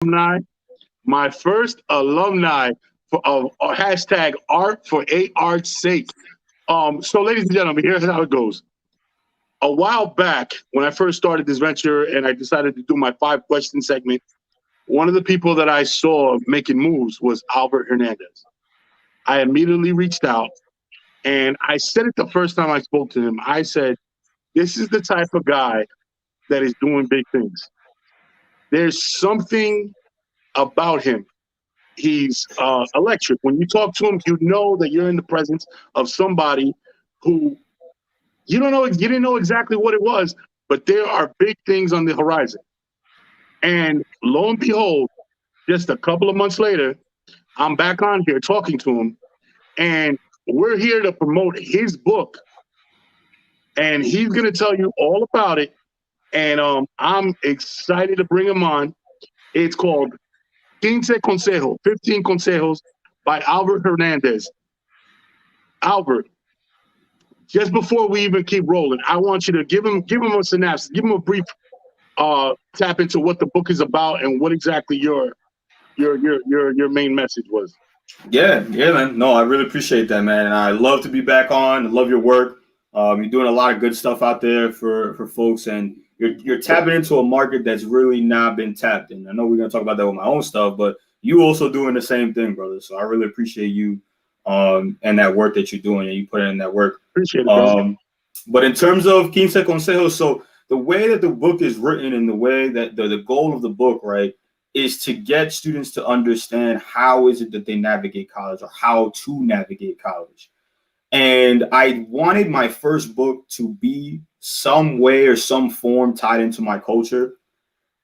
alumni, my first alumni for hashtag art for art's sake. So, ladies and gentlemen, here's how it goes. A while back, when I first started this venture and I decided to do my 5 question segment, one of the people that I saw making moves was Alvert Hernandez. I immediately reached out and I said it the first time I spoke to him. I said, this is the type of guy that is doing big things. There's something about him. He's electric. When you talk to him, you know that you're in the presence of somebody who you didn't know exactly what it was, but there are big things on the horizon. And lo and behold, just a couple of months later, I'm back on here talking to him, and we're here to promote his book, and he's going to tell you all about it. And I'm excited to bring him on. It's called 15 Consejos by Alvert Hernandez. Albert, just before we even keep rolling, I want you to give him a synopsis, give him a brief tap into what the book is about and what exactly your main message was. Yeah, man. No, I really appreciate that, man. And I love to be back on. I love your work. You're doing a lot of good stuff out there for folks, and you're tapping into a market that's really not been tapped in. I know we're gonna talk about that with my own stuff, but you also doing the same thing, brother. So I really appreciate you and that work that you're doing, and you put in that work. Appreciate it, brother. But in terms of 15 Consejos, so the way that the book is written and the way that the goal of the book, right, is to get students to understand how is it that they navigate college or how to navigate college. And I wanted my first book to be some way or some form tied into my culture.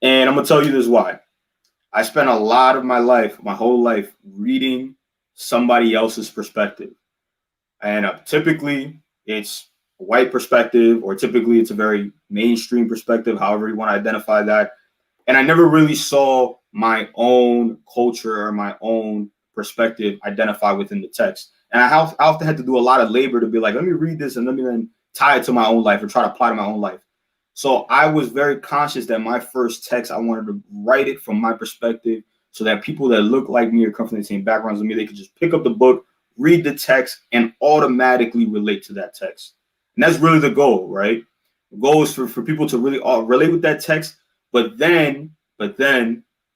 And I'm going to tell you this why. I spent a lot of my life, my whole life, reading somebody else's perspective. And typically it's a white perspective, or typically it's a very mainstream perspective, however you want to identify that. And I never really saw my own culture or my own perspective identify within the text. And I often had to do a lot of labor to be like, let me read this and let me then tie it to my own life or try to apply to my own life. So I was very conscious that my first text, I wanted to write it from my perspective so that people that look like me or come from the same backgrounds as me, they could just pick up the book, read the text, and automatically relate to that text. And that's really the goal, right? The goal is for people to really relate with that text, but then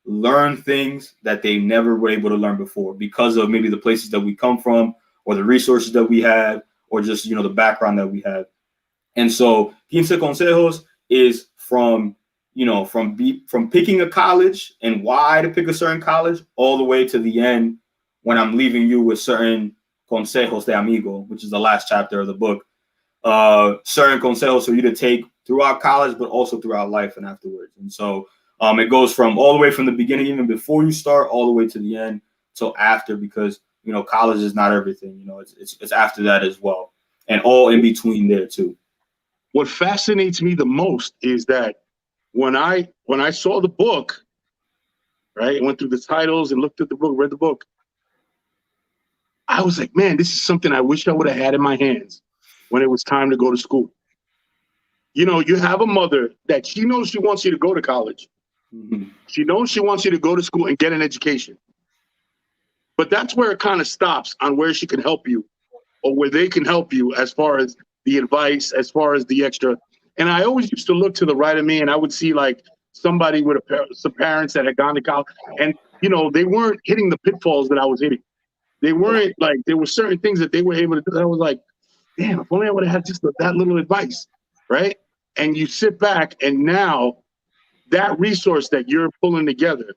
learn things that they never were able to learn before because of maybe the places that we come from or the resources that we have or just, the background that we have. And so 15 Consejos is from picking a college and why to pick a certain college all the way to the end when I'm leaving you with certain consejos de amigo, which is the last chapter of the book. Certain consejos for you to take throughout college, but also throughout life and afterwards. And so it goes from all the way from the beginning, even before you start, all the way to the end till after, because college is not everything. It's after that as well, and all in between there too. What fascinates me the most is that when I saw the book, right, went through the titles and looked at the book, read the book, I was like, man, this is something I wish I would have had in my hands when it was time to go to school. You have a mother that she knows she wants you to go to college. Mm-hmm. She knows she wants you to go to school and get an education. But that's where it kind of stops on where she can help you or where they can help you as far as the advice, as far as the extra. And I always used to look to the right of me and I would see like somebody with some parents that had gone to college and, they weren't hitting the pitfalls that I was hitting. They weren't like, there were certain things that they were able to do. I was like, damn, if only I would have had just that little advice, right? And you sit back and now that resource that you're pulling together,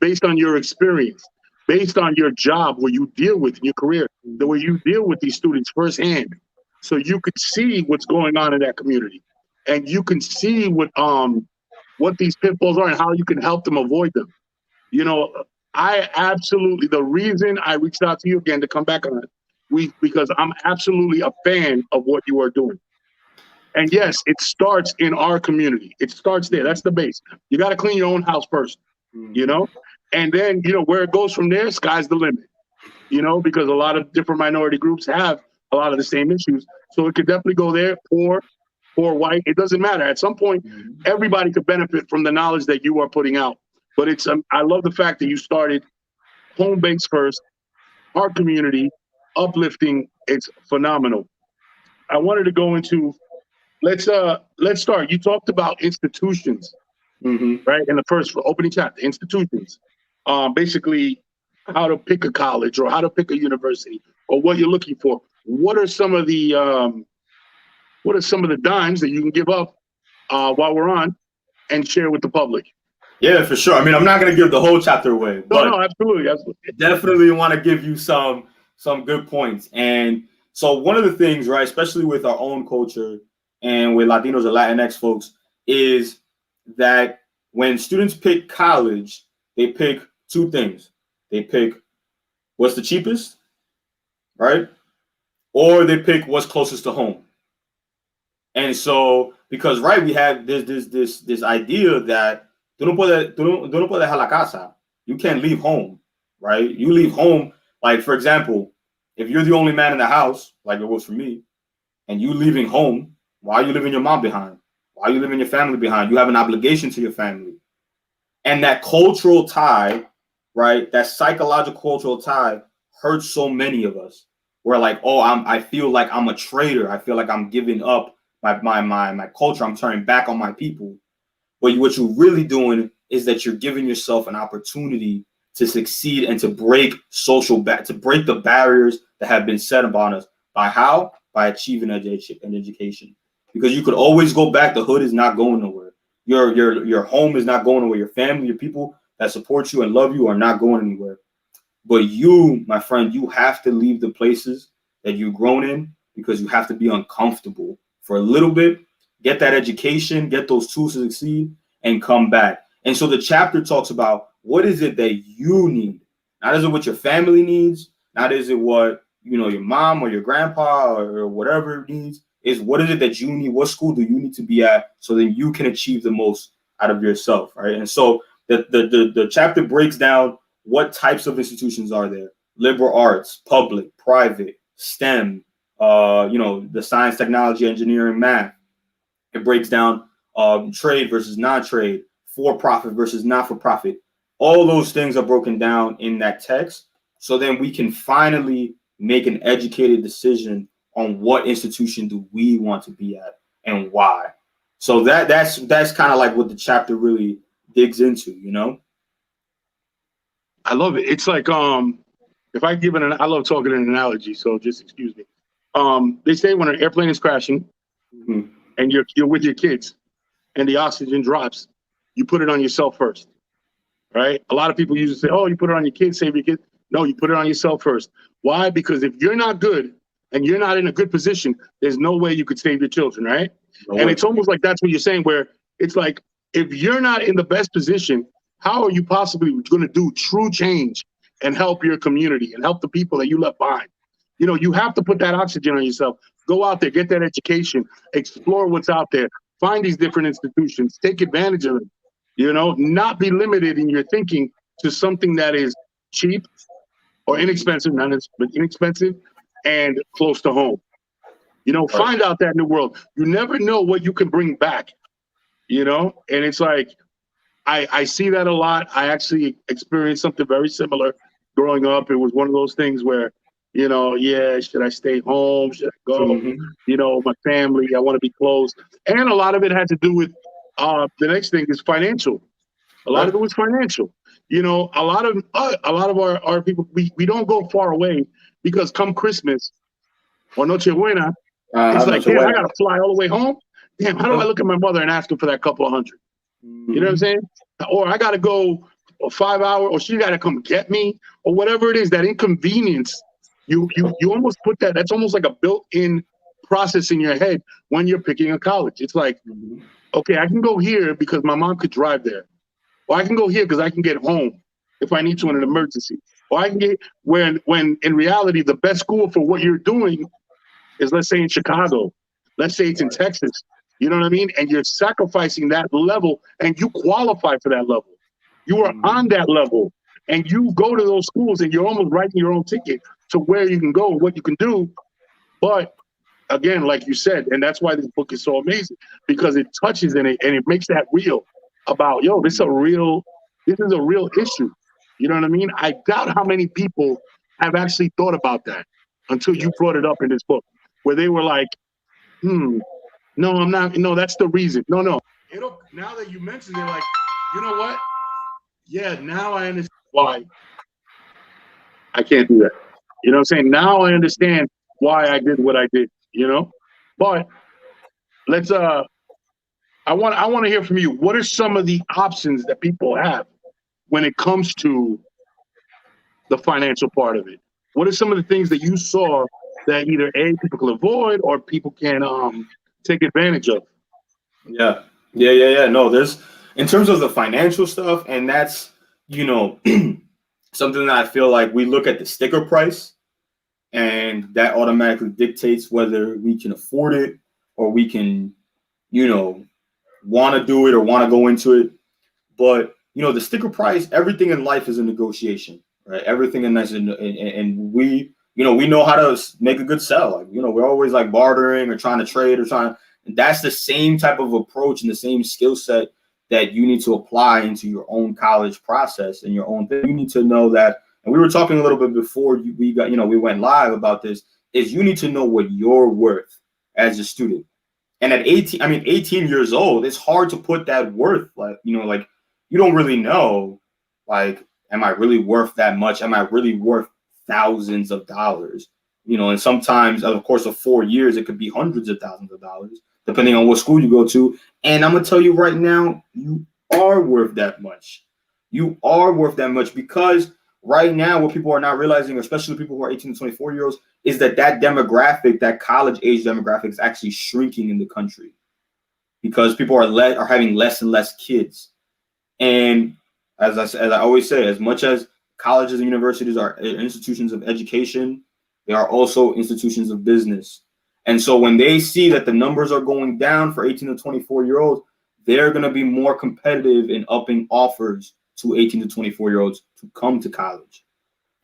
based on your experience, based on your job where you deal with in your career, the way you deal with these students firsthand, so you could see what's going on in that community, and you can see what these pitfalls are and how you can help them avoid them. The reason I reached out to you again to come back on it, because I'm absolutely a fan of what you are doing. And yes, it starts in our community. It starts there. That's the base. You got to clean your own house first, and then, where it goes from there, sky's the limit, because a lot of different minority groups have a lot of the same issues. So it could definitely go there, poor, white. It doesn't matter. At some point, everybody could benefit from the knowledge that you are putting out. But it's I love the fact that you started home base first, our community, uplifting. It's phenomenal. I wanted to go into let's start. You talked about institutions, Mm-hmm. right? In the first opening chapter, institutions. Basically how to pick a college or how to pick a university or what you're looking for. What are some of the dimes that you can give up while we're on and share with the public? Yeah, for sure. I mean, I'm not gonna give the whole chapter away, No, but absolutely, absolutely. definitely want to give you some good points. And so one of the things, right, especially with our own culture and with Latinos or Latinx folks, is that when students pick college, they pick two things. They pick what's the cheapest, right? Or they pick what's closest to home. And so, because right, we have this idea that tú no puedes dejar la casa. You can't leave home, right? You leave home, like for example, if you're the only man in the house, like it was for me, and you leaving home, why are you leaving your mom behind? Why are you leaving your family behind? You have an obligation to your family. And that cultural tie, right? That psychological cultural tie hurts so many of us. We're like, oh, I feel like I'm a traitor. I feel like I'm giving up my culture. I'm turning back on my people. But what you're really doing is that you're giving yourself an opportunity to succeed and to break to break the barriers that have been set upon us. By how? By achieving an education. Because you could always go back. The hood is not going nowhere. Your home is not going nowhere. Your family, your people that support you and love you are not going anywhere. But you, my friend, you have to leave the places that you've grown in because you have to be uncomfortable for a little bit, get that education, get those tools to succeed, and come back. And so the chapter talks about what is it that you need. Not is it what your family needs, not is it what your mom or your grandpa or whatever needs. Is what is it that you need? What school do you need to be at so that you can achieve the most out of yourself, right? And so the chapter breaks down what types of institutions are there: liberal arts, public, private, STEM, the science, technology, engineering, math. It breaks down trade versus non-trade, for-profit versus not-for-profit. All those things are broken down in that text. So then we can finally make an educated decision on what institution do we want to be at and why. So that's kind of like what the chapter really digs into. I love it. It's like if I give I love talking an analogy, so just excuse me. They say when an airplane is crashing Mm-hmm. and you're with your kids and the oxygen drops, you put it on yourself first, right? A lot of people usually say, "Oh, you put it on your kids, save your kids." No, you put it on yourself first. Why? Because if you're not good and you're not in a good position, there's no way you could save your children, right? No And way. it's almost like that's what you're saying, where it's like if you're not in the best position, how are you possibly going to do true change and help your community and help the people that you left behind? You have to put that oxygen on yourself. Go out there, get that education, explore what's out there, find these different institutions, take advantage of them. Not be limited in your thinking to something that is cheap or inexpensive, but inexpensive and close to home. Find out that new world. You never know what you can bring back, and it's like, I see that a lot. I actually experienced something very similar growing up. It was one of those things where, should I stay home? Should I go? Mm-hmm. My family, I want to be close. And a lot of it had to do with the next thing is financial. A lot of it was financial. A lot of our people, we don't go far away because come Christmas or Noche Buena, it's like, damn, I got to fly all the way home. Damn, how do I look at my mother and ask her for that couple of hundred? You know what I'm saying? Or I got to go a 5 hour, or she got to come get me, or whatever it is. That inconvenience, you almost put that. That's almost like a built-in process in your head when you're picking a college. It's like, okay, I can go here because my mom could drive there, or I can go here because I can get home if I need to in an emergency, or I can get when in reality the best school for what you're doing is, let's say, in Chicago, let's say it's in Texas. You know what I mean? And you're sacrificing that level and you qualify for that level. You are on that level and you go to those schools and you're almost writing your own ticket to where you can go and what you can do. But again, like you said, and that's why this book is so amazing, because it touches and it makes that real about, this is a real This is a real issue. You know what I mean? I doubt how many people have actually thought about that until Yeah. you brought it up in this book, where they were like, hmm, no, I'm not. No, that's the reason. No, no. It'll now that you mentioned it, like, you know what? Yeah, now I understand why I can't do that. You know what I'm saying? Now I understand why I did what I did, you know? But let's I want to hear from you. What are some of the options that people have when it comes to the financial part of it? What are some of the things that you saw that either A, people can avoid or people can take advantage of? Yeah. Yeah. No, there's in terms of the financial stuff, and that's you know something that I feel like we look at the sticker price, and that automatically dictates whether we can afford it or we can, you know, want to do it or want to go into it. But the sticker price, everything in life is a negotiation, right? Everything in that's and we, we know how to make a good sell. Like, we're always like bartering or trying to trade or trying. And that's the same type of approach and the same skill set that you need to apply into your own college process and your own thing. You need to know that, and we were talking a little bit before we went live about this. Is you need to know what you're worth as a student. And at 18, I mean, 18 years old, it's hard to put that worth. Like, like you don't really know, like, am I really worth that much? Am I really worth thousands of dollars? And sometimes, of course, of 4 years, it could be hundreds of thousands of dollars, depending on what school you go to. And I'm going to tell you right now, you are worth that much. You are worth that much because right now, what people are not realizing, especially people who are 18 to 24-year-olds, is that demographic, that college age demographic, is actually shrinking in the country because people are having less and less kids. And as I always say, as much as colleges and universities are institutions of education, they are also institutions of business. And so when they see that the numbers are going down for 18 to 24-year-olds, they're going to be more competitive in upping offers to 18 to 24-year-olds to come to college.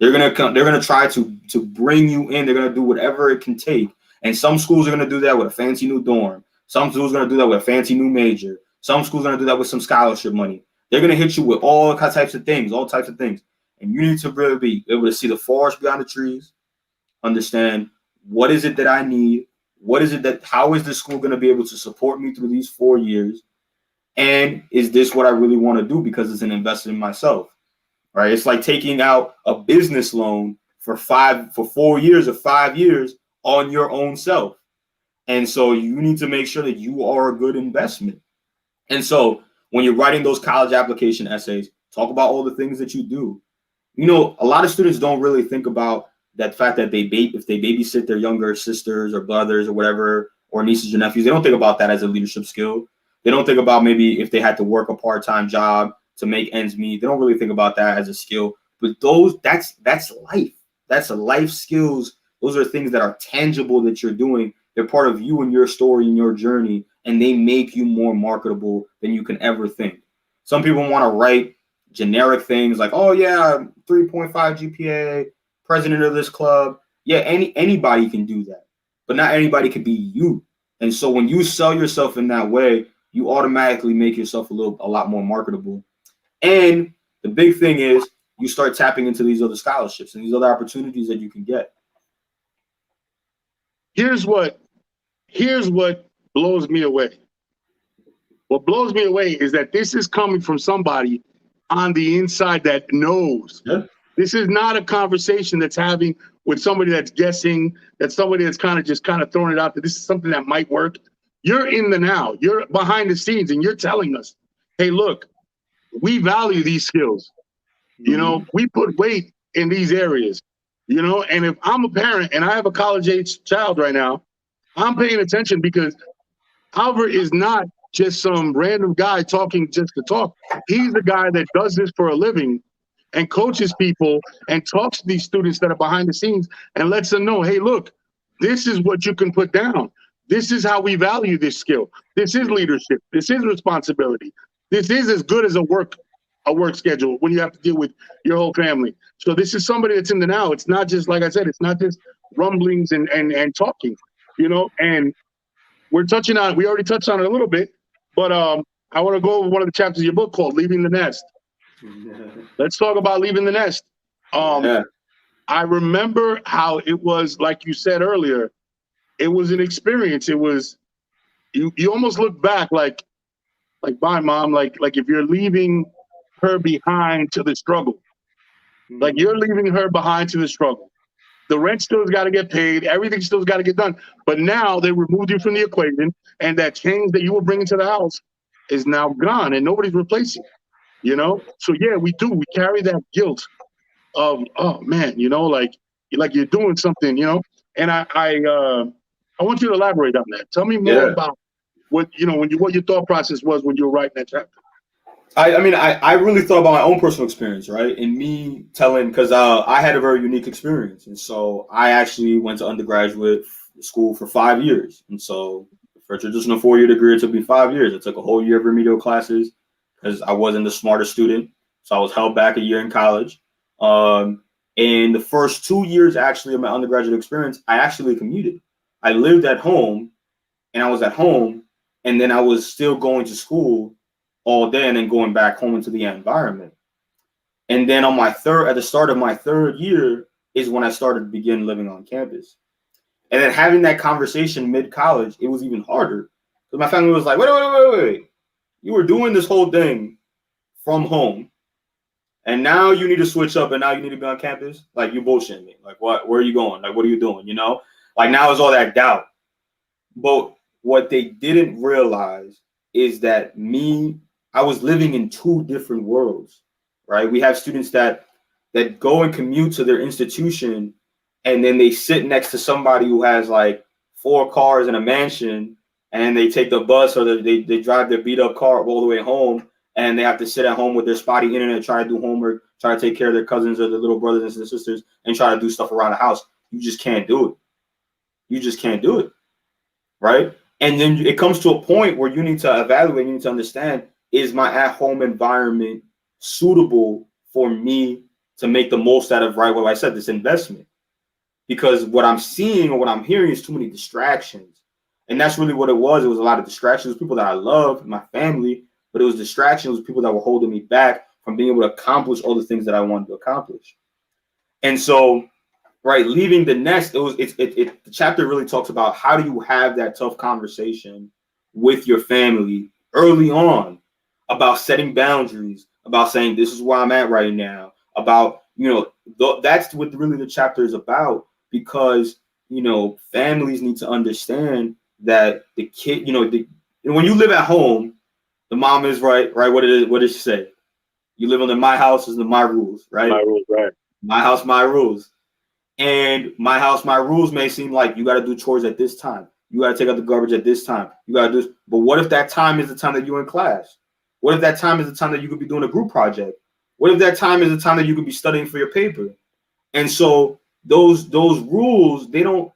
They're gonna try to bring you in. They're gonna do whatever it can take. And some schools are gonna do that with a fancy new dorm. Some schools are gonna do that with a fancy new major. Some schools are gonna do that with some scholarship money. They're gonna hit you with all types of things. And you need to really be able to see the forest beyond the trees, understand what is it that I need, how is this school gonna be able to support me through these 4 years, and is this what I really want to do because it's an investment in myself. Right? It's like taking out a business loan for 4 years or 5 years on your own self. And so you need to make sure that you are a good investment. And so when you're writing those college application essays, talk about all the things that you do. A lot of students don't really think about that fact that if they babysit their younger sisters or brothers or whatever, or nieces or nephews, they don't think about that as a leadership skill. They don't think about maybe if they had to work a part-time job to make ends meet. They don't really think about that as a skill. But that's life. That's a life skills. Those are things that are tangible that you're doing. They're part of you and your story and your journey, and they make you more marketable than you can ever think. Some people want to write generic things like, oh yeah, 3.5 GPA, president of this club. Yeah, anybody can do that, but not anybody can be you. And so when you sell yourself in that way, you automatically make yourself a lot more marketable. And the big thing is you start tapping into these other scholarships and these other opportunities that you can get. Here's what blows me away. What blows me away is that this is coming from somebody on the inside that knows. Yeah. This is not a conversation that's having with somebody that's guessing, that's somebody that's kind of throwing it out there. This is something that might work. You're in the now. You're behind the scenes, and you're telling us, hey, look, we value these skills. We put weight in these areas. And if I'm a parent and I have a college-age child right now, I'm paying attention because Alvert is not just some random guy talking just to talk. He's the guy that does this for a living and coaches people and talks to these students that are behind the scenes and lets them know, hey, look, this is what you can put down. This is how we value this skill. This is leadership. This is responsibility. This is as good as a work schedule when you have to deal with your whole family. So this is somebody that's in the now. It's not just, like I said, it's not just rumblings and talking, and we already touched on it a little bit, but I want to go over one of the chapters of your book called Leaving the Nest. Let's talk about leaving the nest. Yeah. I remember how it was, like you said earlier, it was an experience. It was you almost look back like bye mom, like if you're leaving her behind to the struggle. Like you're leaving her behind to the struggle. The rent still's got to get paid. Everything still's got to get done. But now they removed you from the equation, and that change that you were bringing to the house is now gone, and nobody's replacing it. You know. So yeah, we do. We carry that guilt of, oh man, like you're doing something, And I want you to elaborate on that. Tell me more Yeah. about what what your thought process was when you were writing that chapter. I mean, I really thought about my own personal experience, right? And me telling, because I had a very unique experience. And so I actually went to undergraduate school for 5 years. And so for a traditional 4-year degree, it took me 5 years. I took a whole year of remedial classes because I wasn't the smartest student. So I was held back a year in college. And the first 2 years actually of my undergraduate experience, I actually commuted. I lived at home and I was at home, and then I was still going to school all day and then going back home into the environment. And then at the start of my 3rd year is when I started to begin living on campus. And then having that conversation mid-college, it was even harder because my family was like, wait. You were doing this whole thing from home, and now you need to switch up, and now you need to be on campus? Like, you bullshitting me. Like, what? Where are you going? Like, what are you doing? Like, now it's all that doubt. But what they didn't realize is that I was living in 2 different worlds, right? We have students that go and commute to their institution, and then they sit next to somebody who has like 4 cars and a mansion, and they take the bus or they drive their beat up car all the way home, and they have to sit at home with their spotty internet, try to do homework, try to take care of their cousins or their little brothers and sisters, and try to do stuff around the house. You just can't do it. You just can't do it, right? And then it comes to a point where you need to evaluate, you need to understand, is my at-home environment suitable for me to make the most out of, right, what I said, this investment? Because what I'm seeing or what I'm hearing is too many distractions. And that's really what it was. It was a lot of distractions, people that I love, my family, but it was distractions, people that were holding me back from being able to accomplish all the things that I wanted to accomplish. And so, right, leaving the nest, the chapter really talks about how do you have that tough conversation with your family early on about setting boundaries, about saying this is where I'm at right now, about, that's what really the chapter is about, because, families need to understand that the kid, when you live at home, the mom is right. What did she say? You live under my house is my rules, right? My rules, right. My house, my rules. And my house, my rules may seem like you got to do chores at this time. You got to take out the garbage at this time. You got to do this. But what if that time is the time that you're in class? What if that time is the time that you could be doing a group project? What if that time is the time that you could be studying for your paper? And so those rules, they don't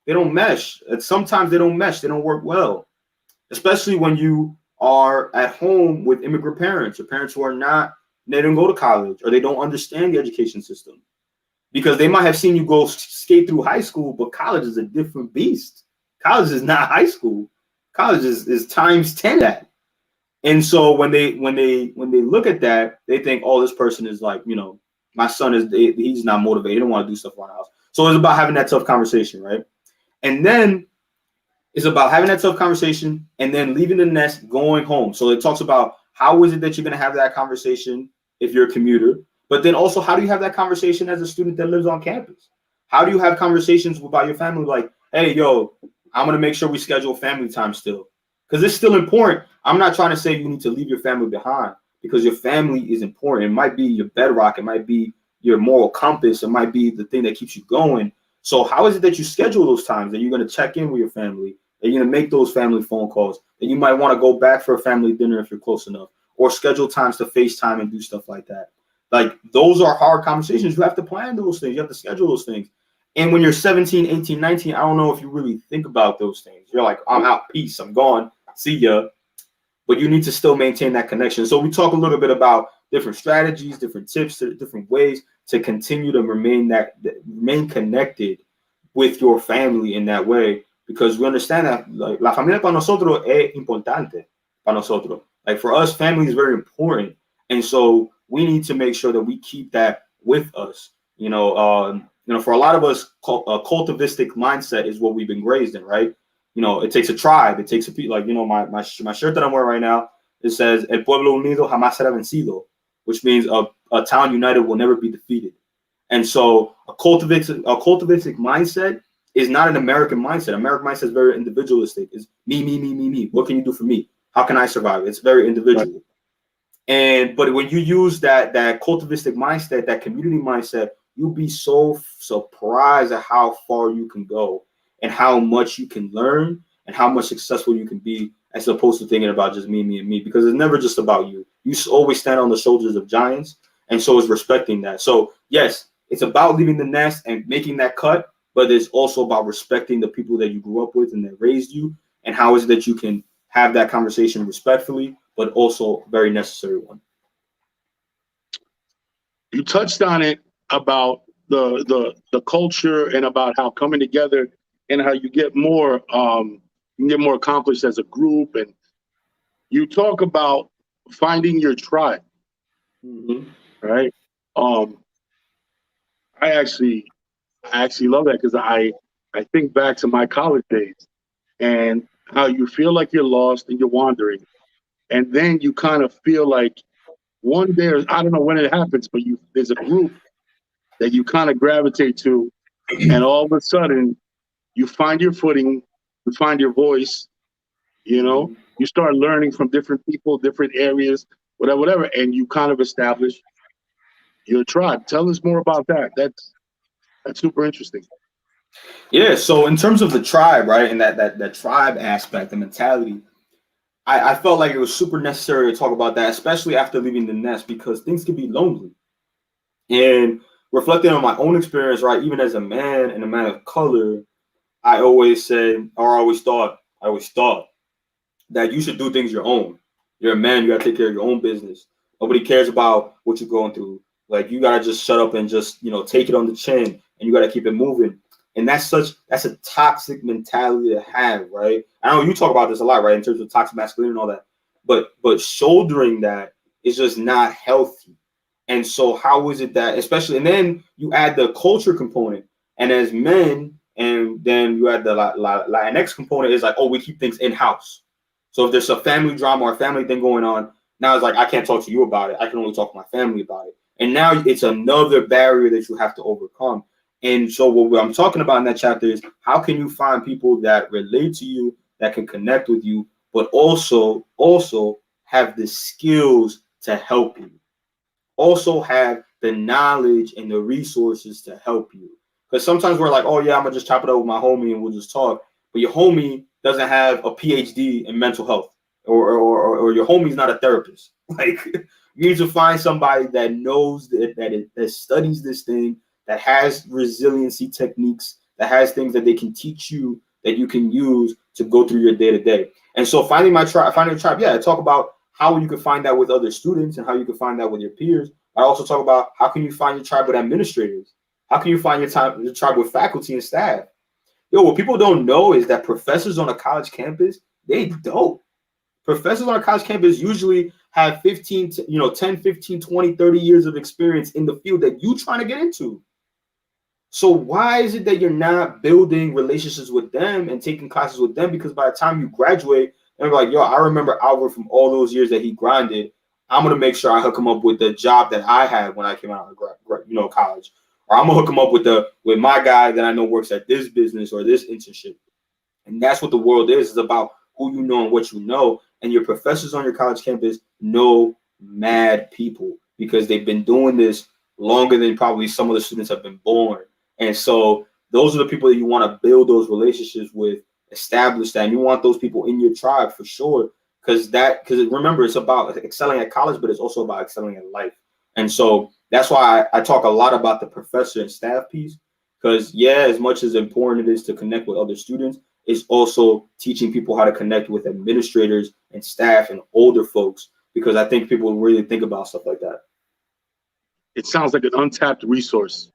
mesh. And sometimes they don't mesh. They don't work well, especially when you are at home with immigrant parents or parents who they don't go to college or they don't understand the education system. Because they might have seen you go skate through high school, but college is a different beast. College is not high school. College is times 10 that. And so when they look at that, they think, oh, this person is like, my son he's not motivated. He don't want to do stuff around the house. So it's about having that tough conversation, right? And then it's about having that tough conversation and then leaving the nest, going home. So it talks about how is it that you're going to have that conversation if you're a commuter. But then also, how do you have that conversation as a student that lives on campus? How do you have conversations about your family like, hey, yo, I'm going to make sure we schedule family time still? Because it's still important. I'm not trying to say you need to leave your family behind, because your family is important. It might be your bedrock. It might be your moral compass. It might be the thing that keeps you going. So how is it that you schedule those times that you're going to check in with your family, that you're going to make those family phone calls, that you might want to go back for a family dinner if you're close enough, or schedule times to FaceTime and do stuff like that? Like, those are hard conversations. You have to plan those things. You have to schedule those things. And when you're 17, 18, 19, I don't know if you really think about those things. You're like, I'm out, peace, I'm gone, see ya. But you need to still maintain that connection. So we talk a little bit about different strategies, different tips, different ways to continue to remain connected with your family in that way, because we understand that, like, la familia para nosotros es importante para nosotros. Like, for us, family is very important. And so we need to make sure that we keep that with us. For a lot of us, a cultivistic mindset is what we've been raised in, right? It takes a tribe. It takes a people. Like, my shirt that I'm wearing right now, it says "El pueblo unido jamás será vencido," which means a town united will never be defeated. And so a cultivistic mindset is not an American mindset. American mindset is very individualistic. It's me, me, me, me, me. What can you do for me? How can I survive? It's very individual. But when you use that cultivistic mindset, that community mindset, you'll be so surprised at how far you can go and how much you can learn and how much successful you can be, as opposed to thinking about just me, me, and me, because it's never just about you. You always stand on the shoulders of giants, and so is respecting that. So yes, it's about leaving the nest and making that cut, but it's also about respecting the people that you grew up with and that raised you, and how is it that you can have that conversation respectfully, but also a very necessary one. You touched on it about the culture and about how coming together and how you get more accomplished as a group, and you talk about finding your tribe, right? I actually love that, because I think back to my college days and how you feel like you're lost and you're wandering, and then you kind of feel like one day, I don't know when it happens, but there's a group that you kind of gravitate to, and all of a sudden you find your footing, you find your voice, you start learning from different people, different areas, whatever, and you kind of establish your tribe. Tell us more about that. That's super interesting. Yeah. So in terms of the tribe, right, and that tribe aspect, the mentality, I felt like it was super necessary to talk about that, especially after leaving the nest, because things can be lonely. And reflecting on my own experience, right, even as a man and a man of color, I always thought that you should do things your own. You're a man, you gotta take care of your own business. Nobody cares about what you're going through. Like, you gotta just shut up and just, take it on the chin, and you gotta keep it moving. And that's a toxic mentality to have, right? I know you talk about this a lot, right, in terms of toxic masculinity and all that. But shouldering that is just not healthy. And so how is it that, especially, and then you add the culture component, and as men, and then you add the Latinx component, is like, oh, we keep things in-house. So if there's a family drama or a family thing going on, now it's like, I can't talk to you about it. I can only talk to my family about it. And now it's another barrier that you have to overcome. And so what I'm talking about in that chapter is, how can you find people that relate to you, that can connect with you, but also have the skills to help you, also have the knowledge and the resources to help you. Because sometimes we're like, oh yeah, I'm gonna just chop it up with my homie and we'll just talk. But your homie doesn't have a PhD in mental health, or your homie's not a therapist. Like, you need to find somebody that knows that studies this thing, that has resiliency techniques, that has things that they can teach you that you can use to go through your day to day. And so finding a tribe, yeah, I talk about how you can find that with other students and how you can find that with your peers. I also talk about how can you find your tribe with administrators? How can you find your tribe with faculty and staff? What people don't know is that professors on a college campus, they dope. Professors on a college campus usually have 10, 15, 20, 30 years of experience in the field that you're trying to get into. So why is it that you're not building relationships with them and taking classes with them? Because by the time you graduate, they're like, yo, I remember Alvert from all those years that he grinded. I'm going to make sure I hook him up with the job that I had when I came out of college. Or I'm going to hook him up with my guy that I know works at this business or this internship. And that's what the world is. It's about who you know and what you know. And your professors on your college campus know mad people, because they've been doing this longer than probably some of the students have been born. And so those are the people that you want to build those relationships with, establish that. And you want those people in your tribe for sure. Because remember, it's about excelling at college, but it's also about excelling in life. And so that's why I talk a lot about the professor and staff piece. Because, yeah, as much as important it is to connect with other students, it's also teaching people how to connect with administrators and staff and older folks, because I think people really think about stuff like that. It sounds like an untapped resource.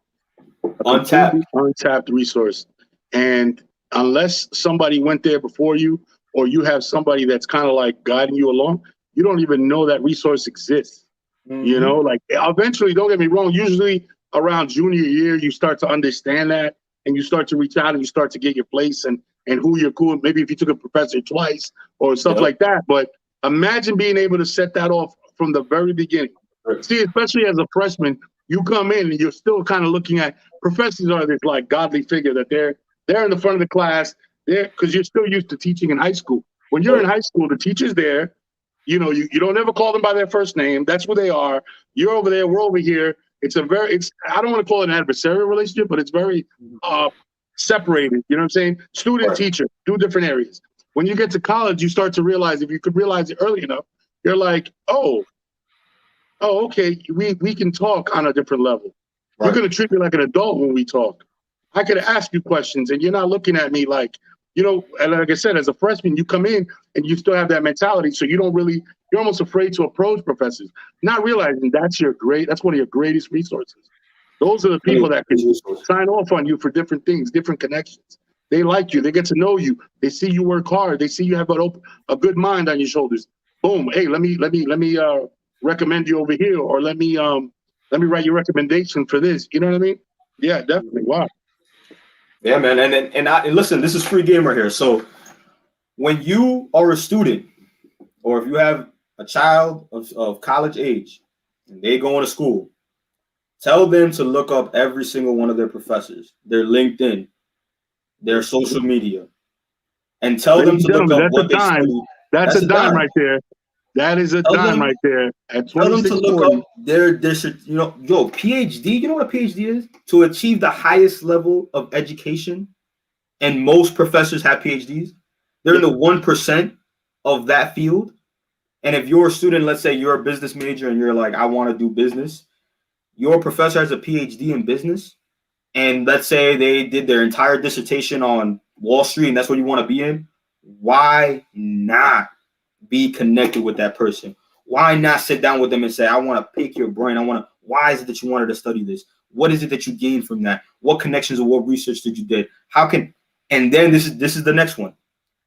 Untapped resource. And unless somebody went there before you, or you have somebody that's kind of like guiding you along, you don't even know that resource exists. You know, like eventually, don't get me wrong, usually around junior year, you start to understand that and you start to reach out and you start to get your place and who you're cool. Maybe if you took a professor twice or stuff like that. But imagine being able to set that off from the very beginning. See, especially as a freshman, you come in and you're still kind of looking at professors are this like godly figure that they're in the front of the class there because you're still used to teaching in high school. When you're in high school, the teacher's there. You know, you don't ever call them by their first name. That's who they are. You're over there. We're over here. It's I don't want to call it an adversarial relationship, but it's very separated. You know what I'm saying? Student, teacher, two different areas. When you get to college, you start to realize, if you could realize it early enough, you're like, oh, okay, we can talk on a different level. You're going to treat me like an adult when we talk. I could ask you questions and you're not looking at me like, you know, and like I said, as a freshman, you come in and you still have that mentality. So you're almost afraid to approach professors, not realizing that's one of your greatest resources. Those are the people that can sign off on you for different things, different connections. They like you. They get to know you. They see you work hard. They see you have a good mind on your shoulders. Boom. Hey, let me recommend you over here, or let me write your recommendation for this. You know what I mean? Yeah, definitely. Wow. Yeah, man. And listen, this is free game right here. So when you are a student, or if you have a child of college age and they go into school, tell them to look up every single one of their professors, their LinkedIn, their social media, and tell them to look up what they studied. That's a dime right there. That is a dime right there. Tell them to look up their PhD. You know what a PhD is? To achieve the highest level of education, and most professors have PhDs. They're in the 1% of that field. And if you're a student, let's say you're a business major and you're like, I want to do business, your professor has a PhD in business, and let's say they did their entire dissertation on Wall Street and that's what you want to be in, why not be connected with that person? Why not sit down with them and say, I want to pick your brain. Why is it that you wanted to study this? What is it that you gained from that? What connections or what research did you do? And then this is the next one.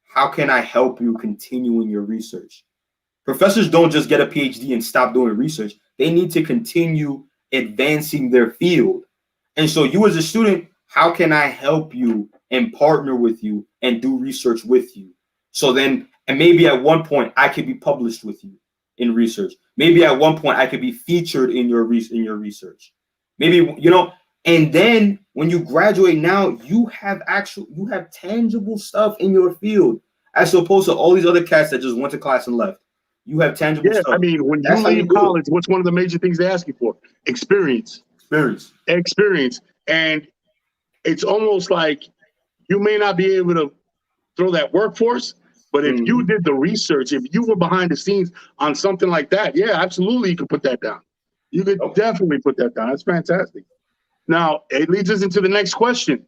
How can I help you continue in your research? Professors don't just get a PhD and stop doing research. They need to continue advancing their field. And so you as a student, how can I help you and partner with you and do research with you? So then, and maybe at one point I could be published with you in research. Maybe at one point I could be featured in your research. Maybe, and then when you graduate now, you have tangible stuff in your field, as opposed to all these other cats that just went to class and left. You have tangible stuff. I mean, when you leave college, what's one of the major things they ask you for? Experience. And it's almost like you may not be able to throw that workforce, but if you did the research, if you were behind the scenes on something like that, yeah, absolutely, you could put that down. You could definitely put that down. That's fantastic. Now, it leads us into the next question.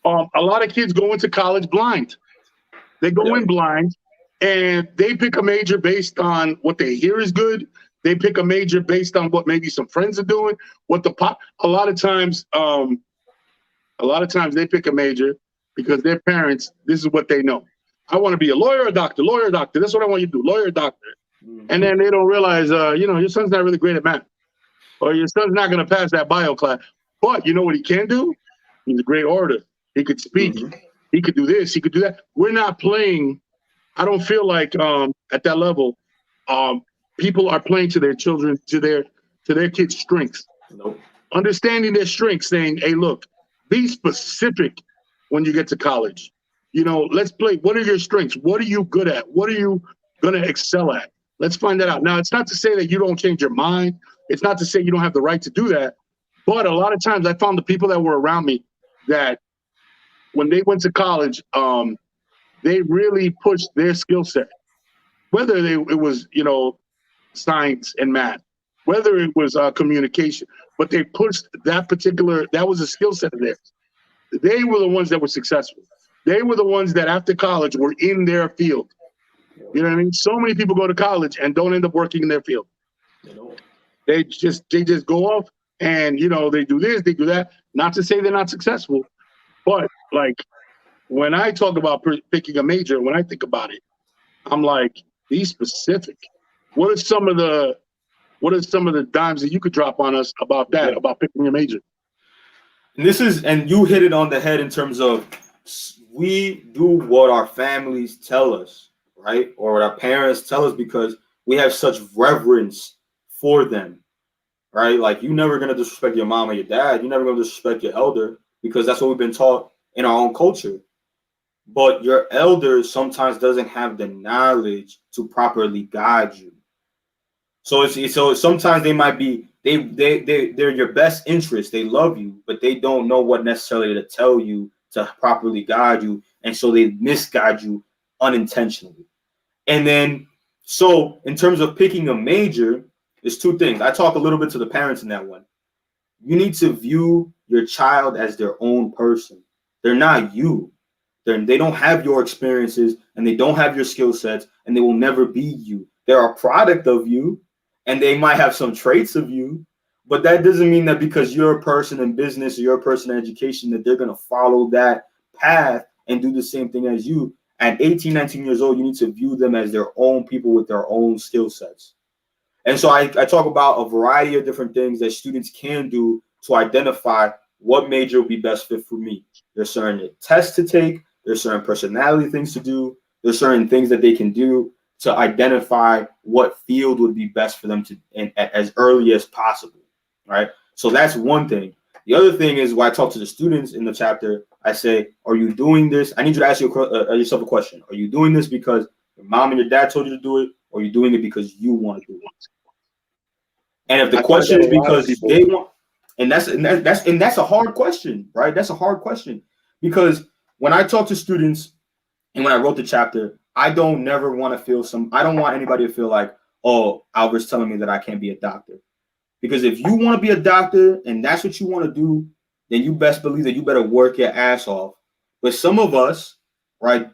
A lot of kids go into college blind. They go in blind, and they pick a major based on what they hear is good. They pick a major based on what maybe some friends are doing. A lot of times they pick a major because their parents, this is what they know. I want to be a lawyer or doctor. That's what I want you to do, lawyer or doctor. And then they don't realize, your son's not really great at math, or your son's not going to pass that bio class. But you know what he can do? He's a great orator. He could speak. He could do this. He could do that. We're not playing. I don't feel like at that level, people are playing to their children, to their kids' strengths. Nope. Understanding their strengths, saying, hey, look, be specific when you get to college. Let's play. What are your strengths? What are you good at? What are you going to excel at? Let's find that out. Now, it's not to say that you don't change your mind. It's not to say you don't have the right to do that. But a lot of times I found the people that were around me that when they went to college, they really pushed their skill set, whether it was, science and math, whether it was communication, but they pushed that was a skill set of theirs. They were the ones that were successful. They were the ones that after college were in their field. You know what I mean? So many people go to college and don't end up working in their field. They just go off and, they do this, they do that. Not to say they're not successful, but like when I talk about picking a major, when I think about it, I'm like, be specific. What are some of the what are some of the dimes that you could drop on us about that, about picking your major? And you hit it on the head in terms of we do what our families tell us, right? Or what our parents tell us because we have such reverence for them, right? Like you're never gonna disrespect your mom or your dad. You're never gonna disrespect your elder because that's what we've been taught in our own culture. But your elder sometimes doesn't have the knowledge to properly guide you. So sometimes they might be they're your best interest. They love you, but they don't know what necessarily to tell you to properly guide you, and so they misguide you unintentionally. And then so in terms of picking a major, there's two things. I talk a little bit to the parents in that one. You need to view your child as their own person. They're not you. They don't have your experiences and they don't have your skill sets and they will never be you. They're a product of you and they might have some traits of you, but that doesn't mean that because you're a person in business or you're a person in education that they're going to follow that path and do the same thing as you. At 18, 19 years old, you need to view them as their own people with their own skill sets. And so I talk about a variety of different things that students can do to identify what major will be best fit for me. There's certain tests to take. There's certain personality things to do. There's certain things that they can do to identify what field would be best for them to as early as possible, right? So that's one thing. The other thing is when I talk to the students in the chapter, I say, are you doing this? I need you to ask yourself a question. Are you doing this because your mom and your dad told you to do it, or are you doing it because you want to do it? And if the question is because they want, and that's a hard question, right? That's a hard question because when I talk to students and when I wrote the chapter, I don't want anybody to feel like, oh, Alvert's telling me that I can't be a doctor. Because if you want to be a doctor and that's what you want to do, then you best believe that you better work your ass off. But some of us, right,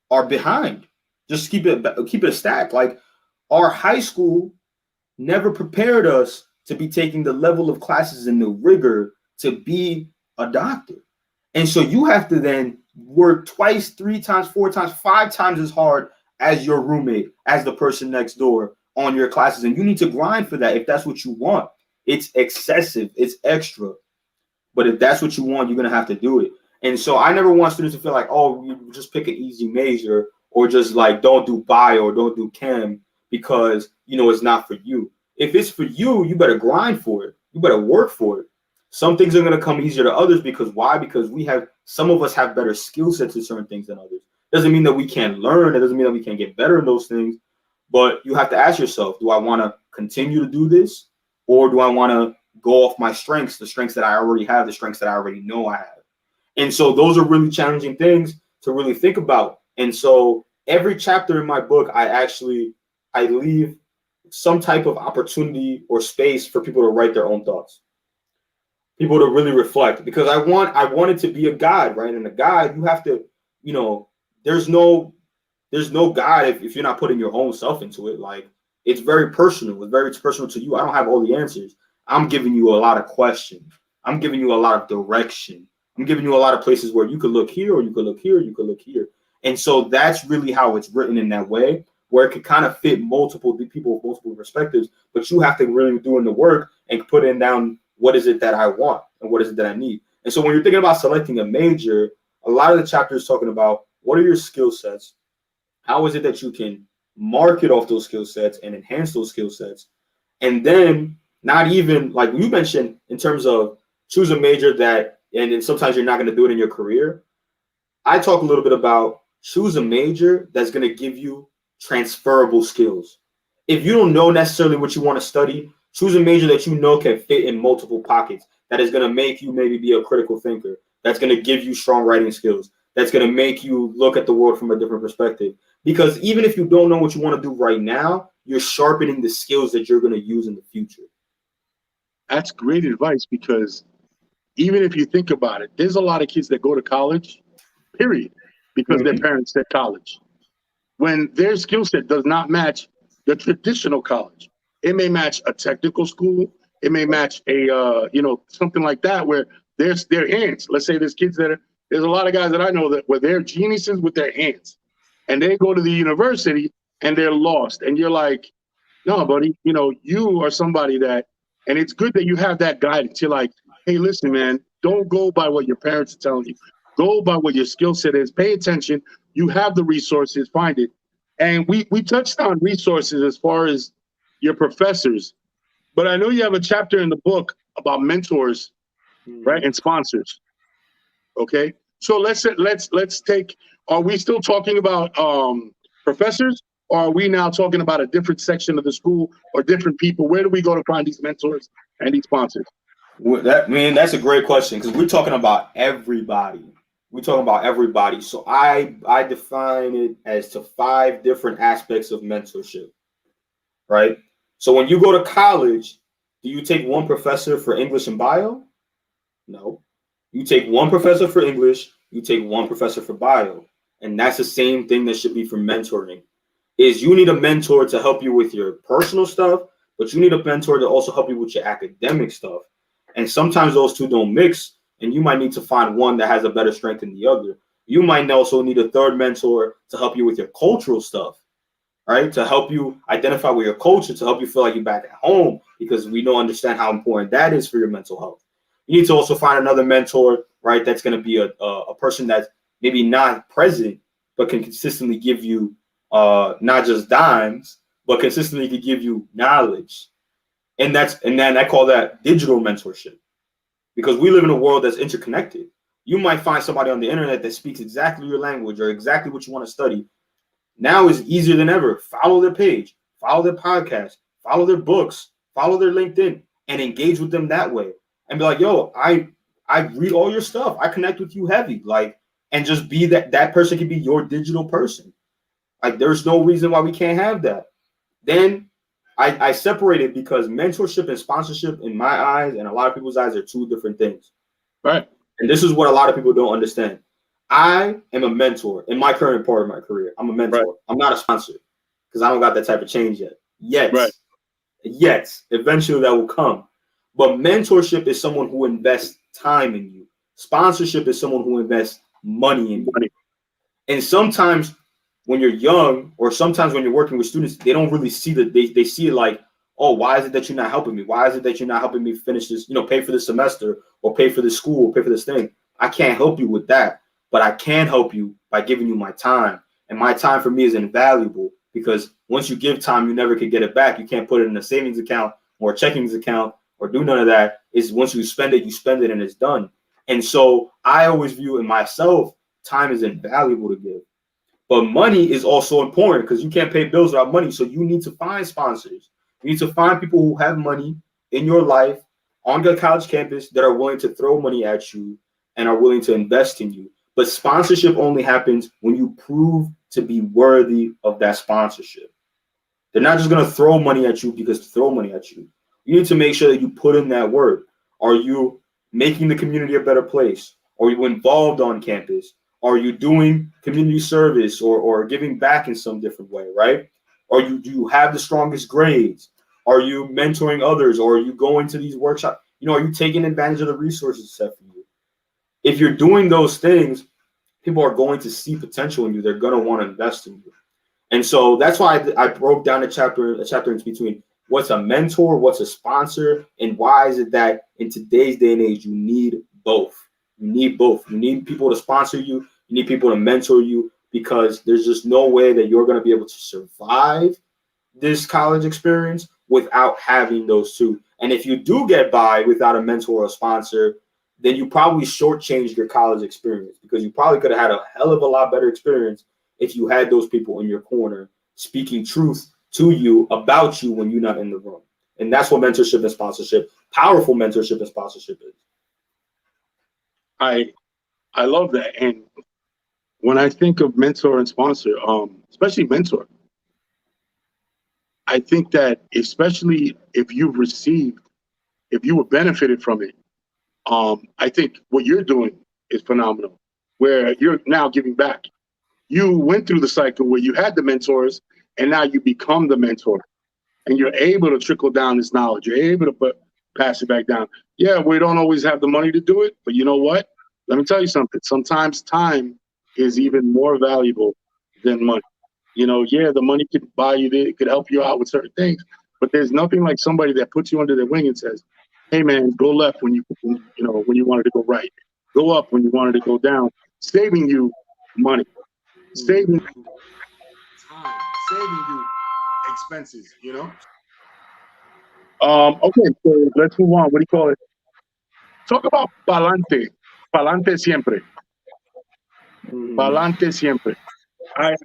are behind. Just keep it stacked. Like our high school never prepared us to be taking the level of classes and the rigor to be a doctor. And so you have to then work twice, 3 times, 4 times, 5 times as hard as your roommate, as the person next door on your classes. And you need to grind for that if that's what you want. It's excessive. It's extra. But if that's what you want, you're going to have to do it. And so I never want students to feel like, oh, you just pick an easy major or just like don't do bio or don't do chem because, it's not for you. If it's for you, you better grind for it. You better work for it. Some things are going to come easier to others because why? Because some of us have better skill sets in certain things than others. Doesn't mean that we can't learn. It doesn't mean that we can't get better in those things. But you have to ask yourself, do I want to continue to do this? Or do I want to go off my strengths, the strengths that I already have, the strengths that I already know I have? And so those are really challenging things to really think about. And so every chapter in my book, I leave some type of opportunity or space for people to write their own thoughts, people to really reflect, because I want it to be a guide, right? And a guide, you have to, there's no guide if you're not putting your own self into it. Like it's very personal. It's very personal to you. I don't have all the answers. I'm giving you a lot of questions. I'm giving you a lot of direction. I'm giving you a lot of places where you could look here or you could look here, you could look here. And so that's really how it's written in that way, where it could kind of fit multiple people with multiple perspectives, but you have to really do in the work and put in down what is it that I want and what is it that I need. And so when you're thinking about selecting a major, a lot of the chapters talking about what are your skill sets? How is it that you can market off those skill sets and enhance those skill sets? And then not even like you mentioned in terms of choose a major that, and then sometimes you're not going to do it in your career. I talk a little bit about choose a major that's going to give you transferable skills. If you don't know necessarily what you want to study, choose a major that you know can fit in multiple pockets, that is going to make you maybe be a critical thinker, that's going to give you strong writing skills, that's going to make you look at the world from a different perspective. Because even if you don't know what you want to do right now, you're sharpening the skills that you're going to use in the future. That's great advice, because even if you think about it, there's a lot of kids that go to college, period, because their parents said college, when their skill set does not match the traditional college. It may match a technical school. It may match a, something like that, where there's their hands. Let's say there's a lot of guys that I know that where they're geniuses with their hands, and they go to the university and they're lost. And you're like, No, buddy, you are somebody that, and it's good that you have that guidance. You're like, hey, listen, man, don't go by what your parents are telling you. Go by what your skill set is. Pay attention. You have the resources, find it. And we touched on resources as far as your professors, but I know you have a chapter in the book about mentors, right, and sponsors. Okay, so let's take. Are we still talking about professors, or are we now talking about a different section of the school or different people? Where do we go to find these mentors and these sponsors? That's a great question because we're talking about everybody. We're talking about everybody. So I define it as to 5 different aspects of mentorship, right? So when you go to college, do you take one professor for English and bio? No. You take one professor for English, you take one professor for bio. And that's the same thing that should be for mentoring. Is you need a mentor to help you with your personal stuff, but you need a mentor to also help you with your academic stuff. And sometimes those two don't mix, and you might need to find one that has a better strength than the other. You might also need a third mentor to help you with your cultural stuff, right? To help you identify with your culture, to help you feel like you're back at home, because we don't understand how important that is for your mental health. You need to also find another mentor, right? That's going to be a person that's maybe not present, but can consistently give you not just dimes, but consistently to give you knowledge. And then I call that digital mentorship, because we live in a world that's interconnected. You might find somebody on the internet that speaks exactly your language or exactly what you want to study. Now is easier than ever. Follow their page, follow their podcast, follow their books, follow their LinkedIn, and engage with them that way. And be like, yo, I read all your stuff. I connect with you heavy. Like, and just be that person can be your digital person. Like, there's no reason why we can't have that. Then I separate it because mentorship and sponsorship, in my eyes and a lot of people's eyes, are 2 different things. Right. And this is what a lot of people don't understand. I am a mentor in my current part of my career. I'm a mentor. Right. I'm not a sponsor because I don't got that type of change yet. Right. Yet. Eventually that will come. But mentorship is someone who invests time in you. Sponsorship is someone who invests money in you. And sometimes when you're young, or sometimes when you're working with students, they don't really see that. They see it like, oh, why is it that you're not helping me? Why is it that you're not helping me finish this, pay for this semester or pay for this school or pay for this thing? I can't help you with that, but I can help you by giving you my time. And my time for me is invaluable, because once you give time, you never can get it back. You can't put it in a savings account or a checking account or do none of that. Is once you spend it and it's done. And so I always view in myself, time is invaluable to give. But money is also important, because you can't pay bills without money. So you need to find sponsors. You need to find people who have money in your life on your college campus that are willing to throw money at you and are willing to invest in you. But sponsorship only happens when you prove to be worthy of that sponsorship. They're not just going to throw money at you because to throw money at you. You need to make sure that you put in that work. Are you making the community a better place? Are you involved on campus? Are you doing community service or giving back in some different way, right? Do you have the strongest grades? Are you mentoring others? Or are you going to these workshops? Are you taking advantage of the resources set for you? If you're doing those things, people are going to see potential in you. They're going to want to invest in you. And so that's why I broke down a chapter in between what's a mentor, what's a sponsor, and why is it that in today's day and age, you need both. You need both. You need people to sponsor you. You need people to mentor you, because there's just no way that you're going to be able to survive this college experience without having those two. And if you do get by without a mentor or a sponsor, then you probably shortchanged your college experience, because you probably could have had a hell of a lot better experience if you had those people in your corner speaking truth to you about you when you're not in the room. And that's what mentorship and sponsorship, powerful mentorship and sponsorship is. I love that. And when I think of mentor and sponsor, especially mentor, I think that especially if you were benefited from it, I think what you're doing is phenomenal, where you're now giving back. You went through the cycle where you had the mentors, and now you become the mentor, and you're able to trickle down this knowledge. You're able to pass it back down. Yeah, we don't always have the money to do it, but you know what? Let me tell you something. Sometimes time is even more valuable than money. Yeah, the money could buy you, it could help you out with certain things, but there's nothing like somebody that puts you under their wing and says, "Hey, man, go left when you wanted to go right, go up when you wanted to go down," saving you money, saving you time, saving you expenses. Okay, so let's move on. What do you call it? Talk about palante, palante siempre, palante siempre. I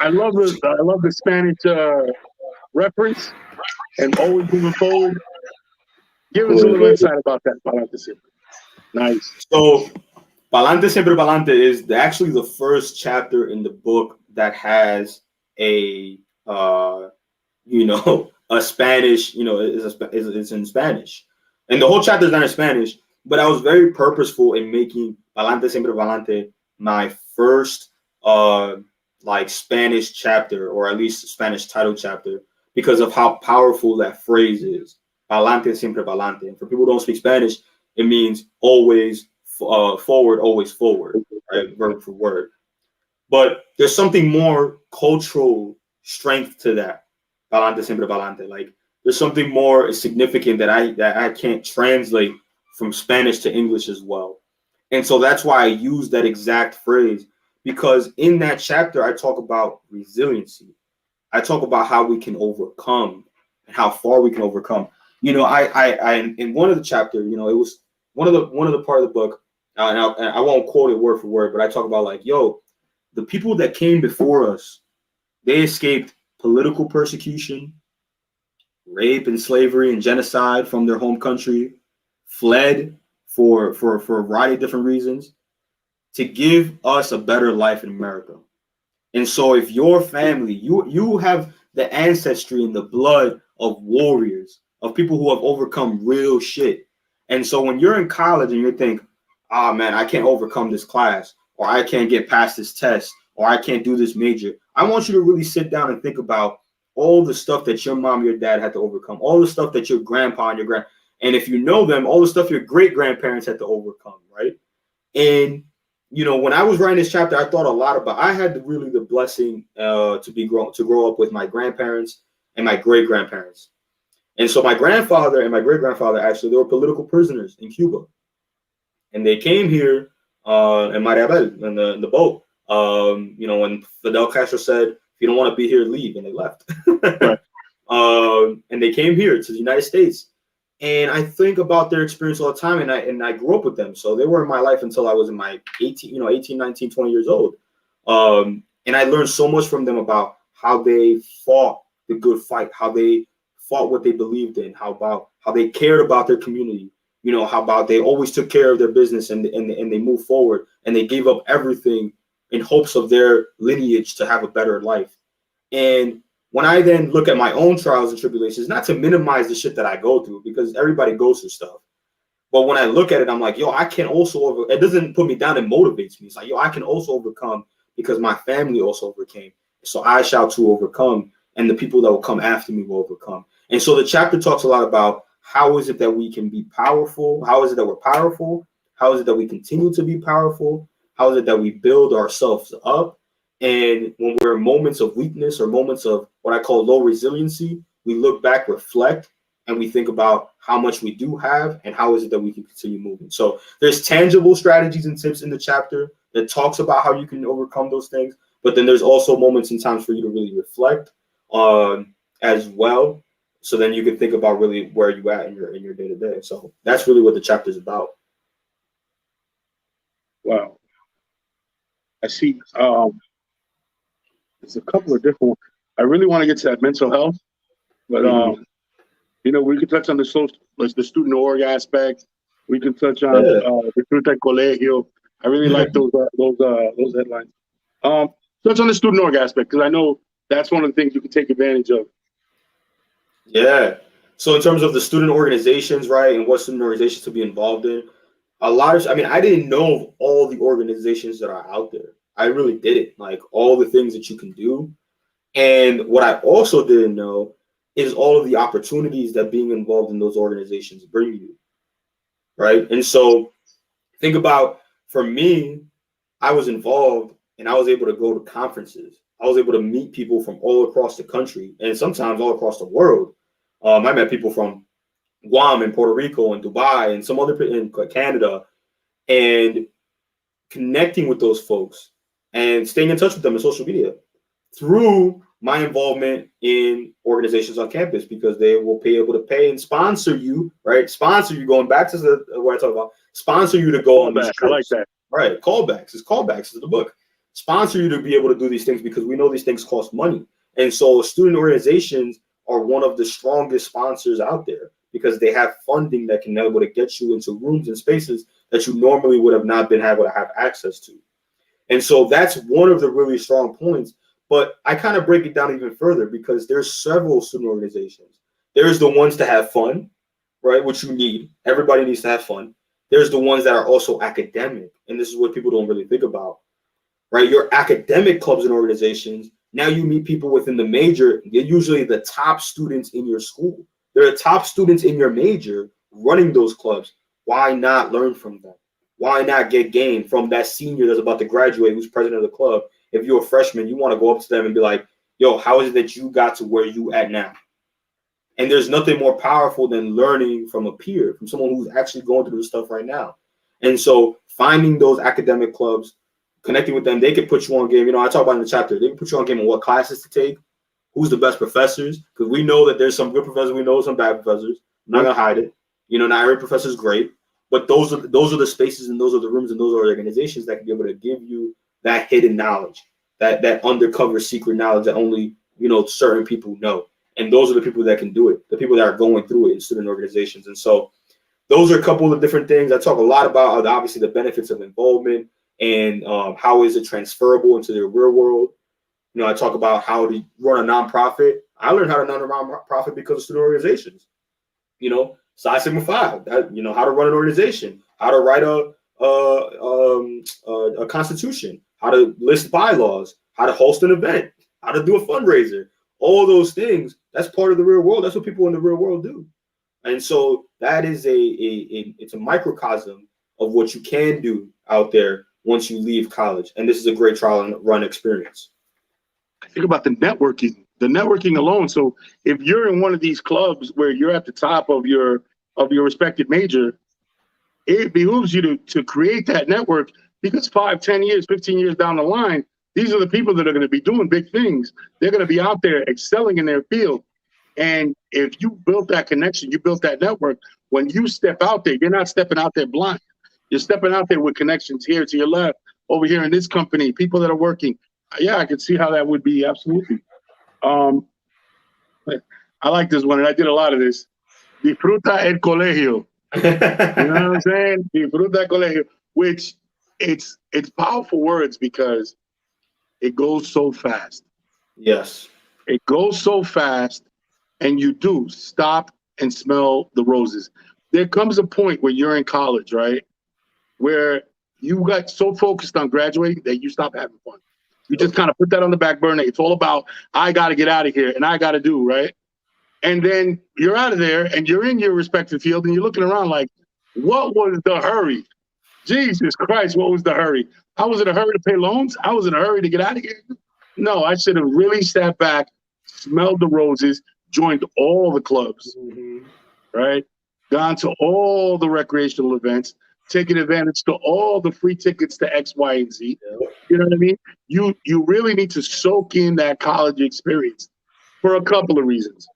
love the Spanish reference and always moving forward. Give us a little insight about that, palante siempre. Nice. So, Palante Siempre Palante is actually the first chapter in the book that has a a Spanish, it's in Spanish, and the whole chapter is not in Spanish. But I was very purposeful in making Palante Siempre Palante my first like Spanish chapter, or at least Spanish title chapter, because of how powerful that phrase is. Palante Siempre Palante. And for people who don't speak Spanish, it means always forward, always forward, right? Word for word. But there's something more cultural strength to that. Palante Siempre Palante. Like, there's something more significant that I can't translate from Spanish to English as well. And so that's why I use that exact phrase, because in that chapter, I talk about resiliency. I talk about how we can overcome and how far we can overcome. I in one of the chapter, it was one of the part of the book, and I won't quote it word for word, but I talk about like, the people that came before us, they escaped political persecution, rape and slavery and genocide from their home country, fled for a variety of different reasons to give us a better life in America. And so if your family, you have the ancestry and the blood of warriors, of people who have overcome real shit. And so when you're in college and you think, "Ah, man, I can't overcome this class, or I can't get past this test, or I can't do this major," I want you to really sit down and think about all the stuff that your mom, your dad had to overcome, all the stuff that your grandpa and and if you know them, all the stuff your great grandparents had to overcome, right? And when I was writing this chapter, I thought a lot about. I had the blessing to grow up with my grandparents and my great grandparents, and so my grandfather and my great grandfather, actually, they were political prisoners in Cuba, and they came here in Mariabel in the boat. When Fidel Castro said, "If you don't want to be here, leave," and they left. Right. And they came here to the United States. And I think about their experience all the time, and I grew up with them. So they were in my life until I was in my 18, 19, 20 years old. And I learned so much from them about how they fought the good fight, how they fought what they believed in, how they cared about their community, how about they always took care of their business and they moved forward and they gave up everything in hopes of their lineage to have a better life. And when I then look at my own trials and tribulations, not to minimize the shit that I go through, because everybody goes through stuff. But when I look at it, I'm like, I can also it doesn't put me down, it motivates me. It's like, I can also overcome because my family also overcame. So I shall too overcome, and the people that will come after me will overcome. And so the chapter talks a lot about how is it that we can be powerful? How is it that we're powerful? How is it that we continue to be powerful? How is it that we build ourselves up? And when we're in moments of weakness or moments of what I call low resiliency, we look back, reflect, and we think about how much we do have and how is it that we can continue moving. So there's tangible strategies and tips in the chapter that talks about how you can overcome those things. But then there's also moments and times for you to really reflect as well. So then you can think about really where you at in your day to day. So that's really what the chapter is about. Wow. I see. There's a couple of different ones. I really want to get to that mental health, but we could touch on the student org aspect. We can touch on the Fruta Colegio. I really like those headlines. Touch on the student org aspect, because I know that's one of the things you can take advantage of. Yeah. So in terms of the student organizations, right, and what student organizations to be involved in, I didn't know of all the organizations that are out there. I really didn't, like all the things that you can do. And what I also didn't know is all of the opportunities that being involved in those organizations bring you, right? And so think about, for me, I was involved and I was able to go to conferences. I was able to meet people from all across the country and sometimes all across the world. I met people from Guam and Puerto Rico and Dubai and some other in Canada, and connecting with those folks and staying in touch with them on social media through my involvement in organizations on campus, because they will be able to pay and sponsor you, right? Sponsor you, going back to what I talk about, sponsor you to go on these trips. I like that. Right, callbacks. It's callbacks is the book. Sponsor you to be able to do these things, because we know these things cost money. And so student organizations are one of the strongest sponsors out there, because they have funding that can be able to get you into rooms and spaces that you normally would have not been able to have access to. And so that's one of the really strong points. But I kind of break it down even further, because there's several student organizations. There's the ones to have fun, right, which you need. Everybody needs to have fun. There's the ones that are also academic, and this is what people don't really think about, right? Your academic clubs and organizations, now you meet people within the major. They're usually the top students in your school. They're the top students in your major running those clubs. Why not learn from them? Why not get game from that senior that's about to graduate, who's president of the club? If you're a freshman, you want to go up to them and be like, yo, how is it that you got to where you at now? And there's nothing more powerful than learning from a peer, from someone who's actually going through this stuff right now. And so finding those academic clubs, connecting with them, they can put you on game. You know, I talk about in the chapter, they can put you on game on what classes to take, who's the best professors, because we know that there's some good professors, we know some bad professors. I'm not gonna hide it. You know, not every professor is great, but those are the spaces and those are the rooms and those are organizations that can be able to give you that hidden knowledge, that undercover secret knowledge that only, you know, certain people know. And those are the people that can do it, the people that are going through it in student organizations. And so those are a couple of different things. I talk a lot about obviously the benefits of involvement and how is it transferable into the real world. You know, I talk about how to run a nonprofit. I learned how to run a nonprofit because of student organizations. You know, Psi Sigma Phi, you know, how to run an organization, how to write a constitution, how to list bylaws, how to host an event, how to do a fundraiser. All those things, that's part of the real world. That's what people in the real world do. And so that is it's a microcosm of what you can do out there once you leave college. And this is a great trial and run experience. Think about the networking alone. So if you're in one of these clubs where you're at the top of your respected major, it behooves you to create that network, because 5, 10 years, 15 years down the line, these are the people that are going to be doing big things. They're going to be out there excelling in their field. And if you built that connection, you built that network, when you step out there, you're not stepping out there blind. You're stepping out there with connections here to your left, over here in this company, people that are working. Yeah, I can see how that would be. Absolutely. I like this one, and I did a lot of this. Disfruta el colegio. You know what I'm saying? Disfruta el colegio, which it's powerful words because it goes so fast. Yes. It goes so fast, and you do stop and smell the roses. There comes a point where you're in college, right, where you got so focused on graduating that you stop having fun. You just kind of put that on the back burner. It's all about, I got to get out of here and I got to do, right? And then you're out of there and you're in your respective field and you're looking around like, what was the hurry? Jesus Christ, what was the hurry? I was in a hurry to pay loans. I was in a hurry to get out of here. No, I should have really sat back, smelled the roses, joined all the clubs, right? Gone to all the recreational events, taking advantage to all the free tickets to X, Y, and Z. You know what I mean? You really need to soak in that college experience for a couple of reasons.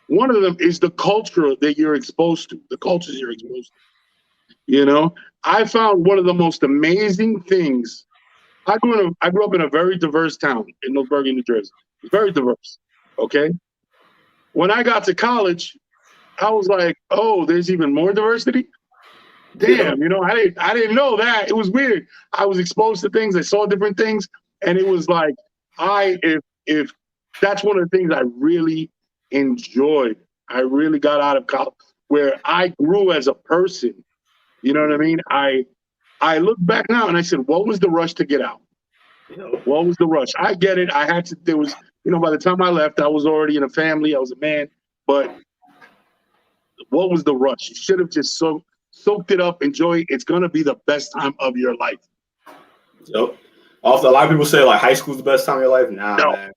One of them is the culture that you're exposed to, the cultures you're exposed to. You know, I found one of the most amazing things. I grew up in a very diverse town in Northburg, New Jersey. It's very diverse. Okay. When I got to college, I was like, oh, there's even more diversity. Damn, you know, I didn't know that. It was weird. I was exposed to things. I saw different things, and it was like, if that's one of the things I really enjoyed. I really got out of college where I grew as a person. You know what I mean? I look back now and I said, what was the rush to get out? What was the rush? I get it. I had to. There was, you know, by the time I left, I was already in a family. I was a man. But what was the rush? You should have just soaked it up, enjoy it. It's going to be the best time of your life. Yep. Also, a lot of people say like high school's the best time of your life. Nah, No, man.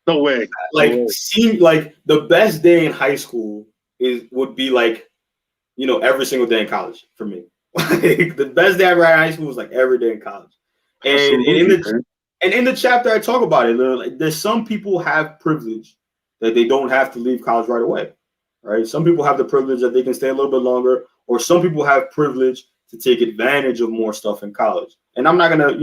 no way. Like, No way. seeing like the best day in high school would be like, every single day in college for me. Like the best day I ever had in high school was like every day in college. And Absolutely, man. in the chapter I talk about it, like, there's some people have privilege that they don't have to leave college right away. Right? Some people have the privilege that they can stay a little bit longer, or some people have privilege to take advantage of more stuff in college. And I'm not gonna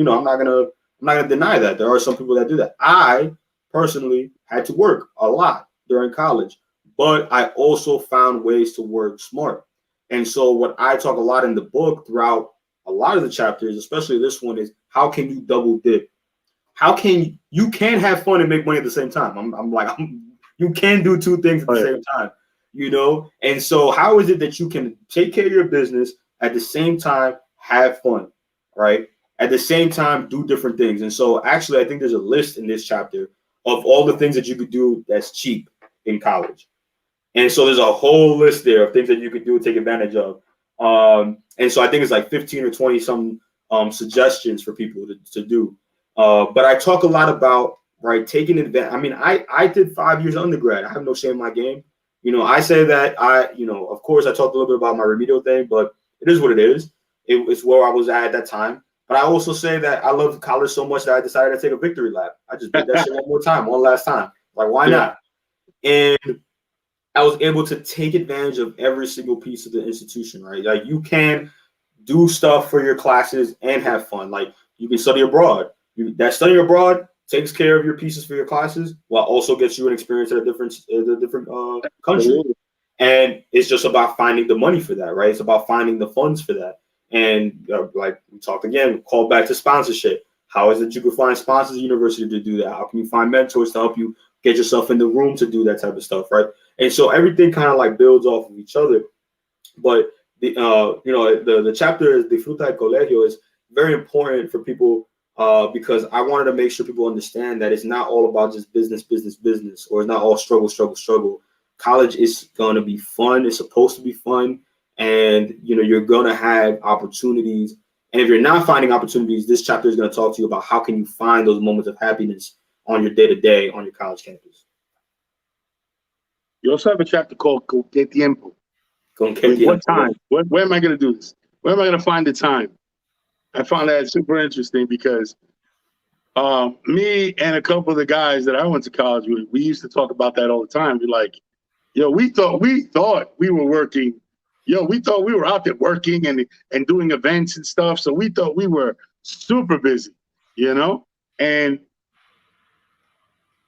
deny that. There are some people that do that. I personally had to work a lot during college, but I also found ways to work smart. And so what I talk a lot in the book throughout a lot of the chapters, especially this one, is how can you double dip? How can you can have fun and make money at the same time? You can do two things at the same time, And so how is it that you can take care of your business at the same time, have fun, right? At the same time, do different things. And so actually, I think there's a list in this chapter of all the things that you could do that's cheap in college. And so there's a whole list there of things that you could do, take advantage of. And so I think it's like 15 or 20 some suggestions for people to do. But I talk a lot about, right, taking advantage. I mean, I did 5 years undergrad. I have no shame in my game. I say that of course, I talked a little bit about my remedial thing, but it is what it is. It's where I was at that time. But I also say that I loved college so much that I decided to take a victory lap. I just did that shit one more time, one last time. Like, why not? And I was able to take advantage of every single piece of the institution, right? Like, you can do stuff for your classes and have fun. Like, you can study abroad. That studying abroad takes care of your pieces for your classes, while also gets you an experience at a different country. And it's just about finding the money for that, right? It's about finding the funds for that. And like we talked again, call back to sponsorship. How is it you can find sponsors at university to do that? How can you find mentors to help you get yourself in the room to do that type of stuff, right? And so everything kind of like builds off of each other. But the chapter is Disfruta el Colegio is very important for people because I wanted to make sure people understand that it's not all about just business, or it's not all struggle. College is going to be fun. It's supposed to be fun. And, you're going to have opportunities. And if you're not finding opportunities, this chapter is going to talk to you about how can you find those moments of happiness on your day-to-day on your college campus. You also have a chapter called Con qué tiempo. What time? Where am I going to do this? Where am I going to find the time? I found that super interesting because me and a couple of the guys that I went to college with, we used to talk about that all the time. We're like, we thought we were working. We thought we were out there working and doing events and stuff. So we thought we were super busy, and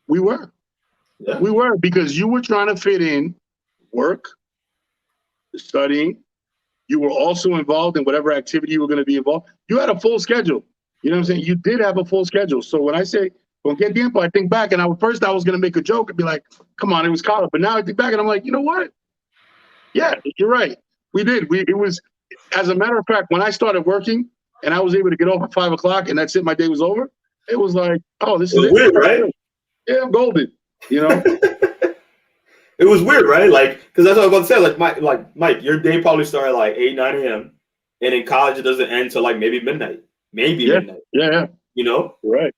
we were. Yeah. We were, because you were trying to fit in work, studying. You were also involved in whatever activity you were going to be involved. You had a full schedule. You know what I'm saying? You did have a full schedule. So when I say con qué tiempo, I think back, and I was going to make a joke and be like, come on, it was college. But now I think back and I'm like, you know what? Yeah, you're right. We did. It was, as a matter of fact, when I started working and I was able to get off at 5 o'clock and that's it, my day was over. It was like, oh, this is it. Weird, right? Yeah, I'm golden. It was weird, right? Like, because that's what I was going to say. Like Mike, your day probably started like 8, 9 a.m. And in college, it doesn't end till like maybe midnight. Midnight. Yeah. Right.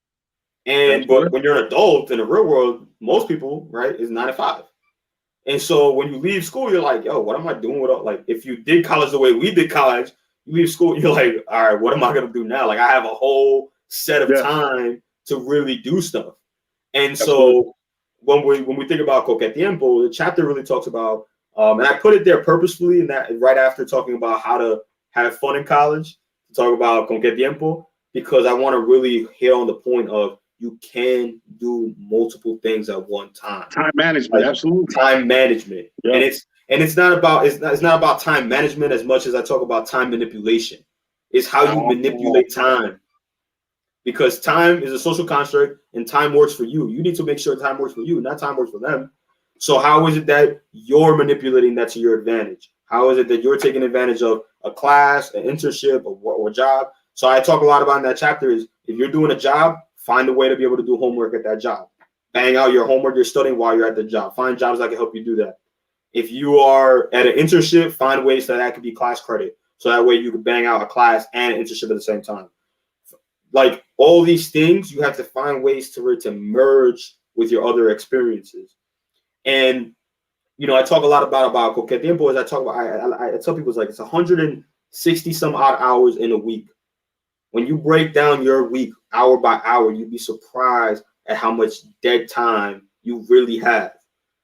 But when you're an adult in the real world, most people, right, is 9 to 5. And so when you leave school, you're like, yo, what am I doing with all, like, if you did college the way we did college, you leave school, you're like, all right, what am I going to do now? Like, I have a whole set of time to really do stuff. And so when we think about Con qué tiempo, the chapter really talks about, and I put it there purposefully, and that right after talking about how to have fun in college, to talk about Con qué tiempo, because I want to really hit on the point of you can do multiple things at one time. Time management, absolutely. Time management, and it's not about time management as much as I talk about time manipulation. It's how you manipulate time. Because time is a social construct and time works for you. You need to make sure time works for you, not time works for them. So how is it that you're manipulating that to your advantage? How is it that you're taking advantage of a class, an internship, or a job? So I talk a lot about in that chapter is if you're doing a job, find a way to be able to do homework at that job. Bang out your homework you're studying while you're at the job. Find jobs that can help you do that. If you are at an internship, find ways that could be class credit. So that way you can bang out a class and an internship at the same time. Like, all these things, you have to find ways to merge with your other experiences. And I talk a lot about Coquette Boys. I talk about I tell people it's like it's 160 some odd hours in a week. When you break down your week hour by hour, you'd be surprised at how much dead time you really have.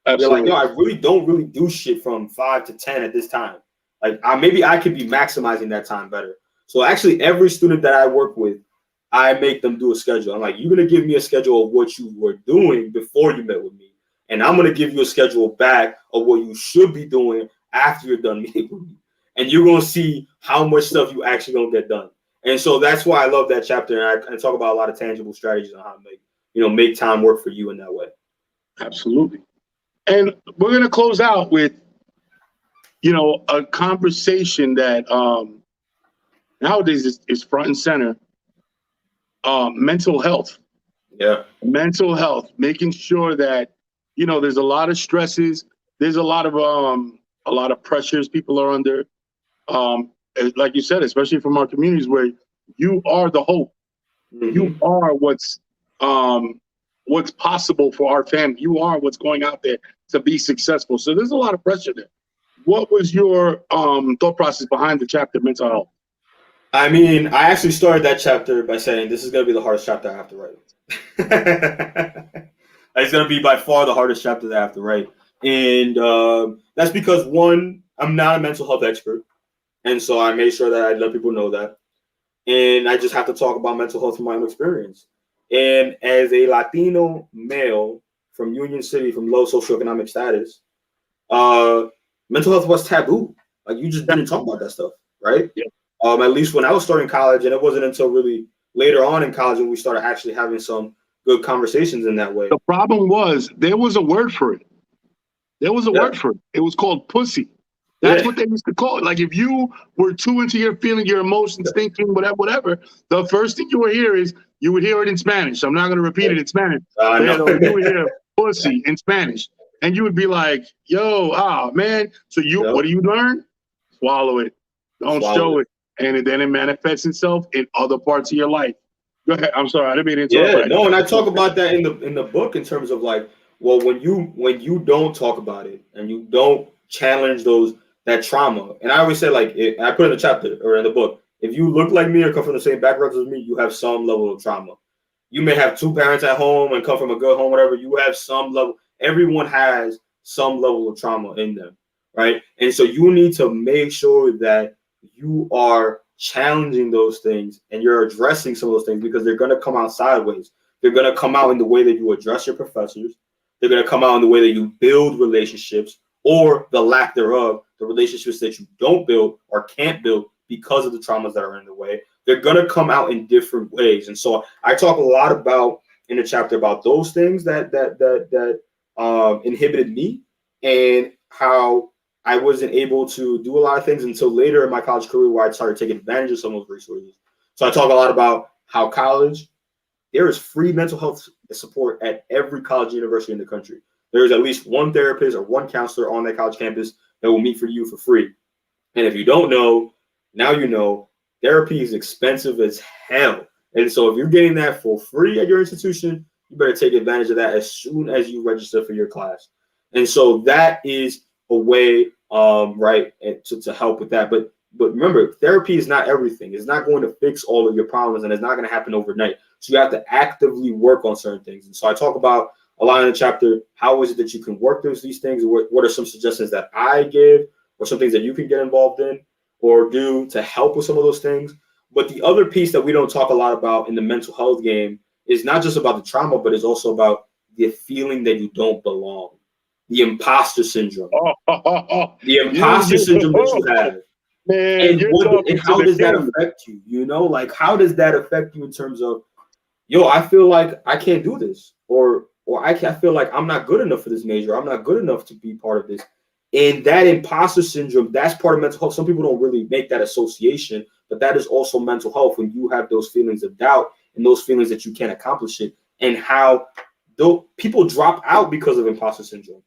Absolutely. You're like, I really don't really do shit from 5 to 10 at this time. Like maybe I could be maximizing that time better. So actually, every student that I work with, I make them do a schedule. I'm like, you're gonna give me a schedule of what you were doing before you met with me, and I'm gonna give you a schedule back of what you should be doing after you're done meeting with me, and you're gonna see how much stuff you actually gonna get done. And so that's why I love that chapter, and I talk about a lot of tangible strategies on how to make time work for you in that way. Absolutely. And we're gonna close out with a conversation that nowadays is front and center. Mental health. Yeah. Mental health, making sure that, there's a lot of stresses. There's a lot of pressures people are under. Like you said, especially from our communities where you are the hope. Mm-hmm. You are what's possible for our family. You are what's going out there to be successful. So there's a lot of pressure there. What was your thought process behind the chapter, mental health? I mean, I actually started that chapter by saying this is going to be the hardest chapter I have to write. It's going to be by far the hardest chapter that I have to write. And that's because, one, I'm not a mental health expert. And so I made sure that I let people know that. And I just have to talk about mental health from my own experience. And as a Latino male from Union City, from low socioeconomic status, mental health was taboo. Like, you just didn't talk about that stuff, right? Yeah. At least when I was starting college, and it wasn't until really later on in college when we started actually having some good conversations in that way. The problem was there was a word for it. There was a word for it. It was called pussy. That's what they used to call it. Like, if you were too into your feeling, your emotions, thinking, whatever, the first thing you would hear is you would hear it in Spanish. I'm not going to repeat it in Spanish. You would hear pussy in Spanish. And you would be like, yo, man. So what do you learn? Swallow it. Don't show it. And then it manifests itself in other parts of your life. Go ahead. I'm sorry, I didn't mean to interrupt. Yeah, no, and I talk about that in the book in terms of like, well, when you don't talk about it and you don't challenge that trauma, and I always say, like, I put in the chapter or in the book, if you look like me or come from the same background as me, you have some level of trauma. You may have two parents at home and come from a good home, whatever. You have some level. Everyone has some level of trauma in them, right? And so you need to make sure that you are challenging those things and you're addressing some of those things, because they're going to come out sideways. They're going to come out in the way that you address your professors. They're going to come out in the way that you build relationships, or the lack thereof, the relationships that you don't build or can't build because of the traumas that are in the way. They're going to come out in different ways. And so I talk a lot about in the chapter about those things that inhibited me, and how I wasn't able to do a lot of things until later in my college career, where I started taking advantage of some of those resources. So I talk a lot about how college, there is free mental health support at every college and university in the country. There is at least one therapist or one counselor on that college campus that will meet for you for free. And if you don't know, now you know, therapy is expensive as hell. And so if you're getting that for free at your institution, you better take advantage of that as soon as you register for your class. And so that is a way, right, to help with that. But remember, therapy is not everything. It's not going to fix all of your problems, and it's not going to happen overnight. So you have to actively work on certain things. And so I talk about a lot in the chapter, how is it that you can work these things? What are some suggestions that I give, or some things that you can get involved in or do to help with some of those things? But the other piece that we don't talk a lot about in the mental health game is not just about the trauma, but it's also about the feeling that you don't belong. The imposter syndrome. The imposter syndrome that you have. Man, and how does that affect you? You know, like, how does that affect you in terms of, I feel like I can't do this, or I feel like I'm not good enough for this major. I'm not good enough to be part of this. And that imposter syndrome, that's part of mental health. Some people don't really make that association, but that is also mental health, when you have those feelings of doubt and those feelings that you can't accomplish it, and how people drop out because of imposter syndrome.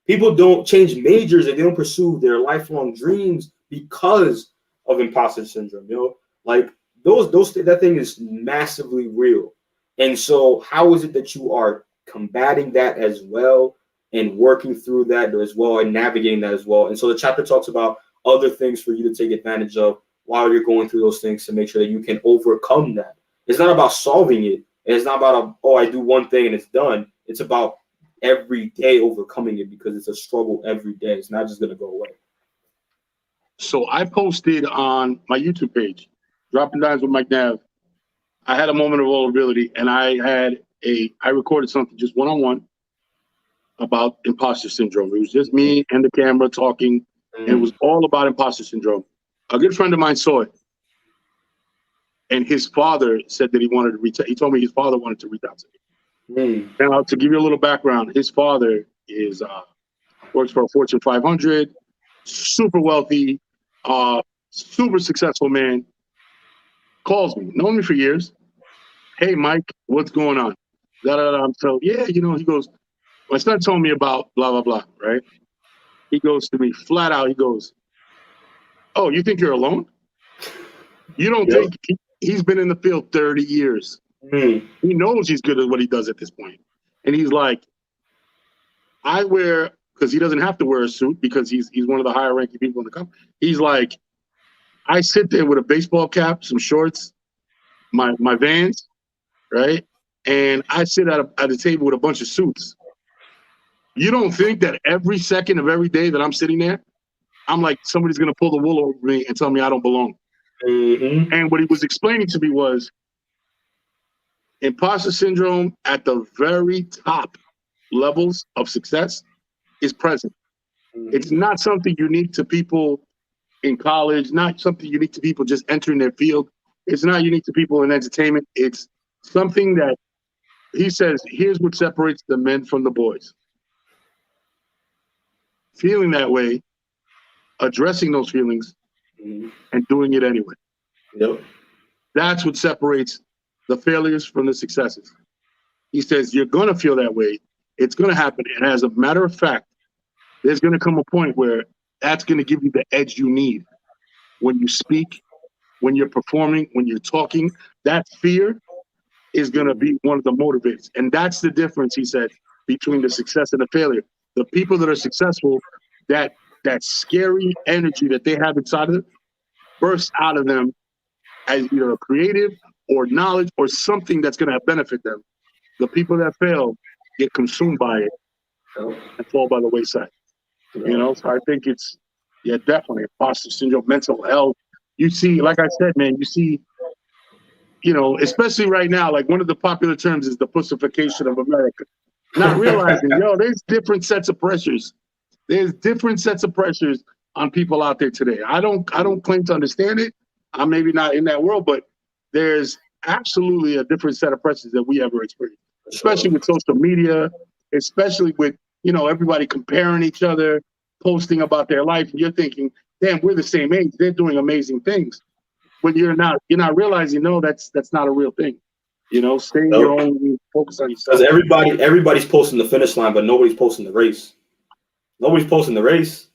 People don't change majors and they don't pursue their lifelong dreams because of imposter syndrome. Like, that thing is massively real. And so how is it that you are combating that as well and working through that as well and navigating that as well? And so the chapter talks about other things for you to take advantage of while you're going through those things to make sure that you can overcome that. It's not about solving it. It's not about, I do one thing and it's done. It's about every day overcoming it, because it's a struggle every day. It's not just going to go away. So I posted on my YouTube page, Dropping Dimes with Mike Nav. I had a moment of vulnerability, and I recorded something just one-on-one about imposter syndrome. It was just me and the camera talking, and it was all about imposter syndrome. A good friend of mine saw it, and his father said that he wanted to reach out. He told me his father wanted to reach out to me. Now, to give you a little background, his father is works for a Fortune 500, super wealthy, super successful man. Calls me, known me for years. Hey, Mike, what's going on? So, yeah, he goes, my son told me about blah, blah, blah, right? He goes to me flat out. He goes, oh, you think you're alone? You don't think he's been in the field 30 years. He knows he's good at what he does at this point. And he's like, I wear, because he doesn't have to wear a suit because he's one of the higher ranking people in the company. He's like, I sit there with a baseball cap, some shorts, my Vans, right? And I sit at a table with a bunch of suits. You don't think that every second of every day that I'm sitting there, I'm like, somebody's going to pull the wool over me and tell me I don't belong. And what he was explaining to me was imposter syndrome at the very top levels of success is present. It's not something unique to people in college, not something unique to people just entering their field. It's not unique to people in entertainment. It's something that he says, here's what separates the men from the boys. Feeling that way, addressing those feelings, and doing it anyway. Yep. That's what separates the failures from the successes. He says, you're going to feel that way. It's going to happen. And as a matter of fact, there's going to come a point where that's going to give you the edge you need when you speak, when you're performing, when you're talking. That fear is going to be one of the motivators. And that's the difference, he said, between the success and the failure. The people that are successful, that scary energy that they have inside of them bursts out of them as either a creative or knowledge or something that's going to benefit them. The people that fail get consumed by it and fall by the wayside. So I think it's, definitely imposter syndrome, mental health. You see, like I said, man, especially right now, like one of the popular terms is the pussification of America. Not realizing, there's different sets of pressures. There's different sets of pressures on people out there today. I don't claim to understand it. I'm maybe not in that world, but there's absolutely a different set of pressures that we ever experienced, especially with social media, especially with, everybody comparing each other, posting about their life. And you're thinking, damn, we're the same age. They're doing amazing things. When you're not realizing, no, that's not a real thing. Stay in your own, focus on yourself. Because everybody's posting the finish line, but nobody's posting the race. Nobody's posting the race.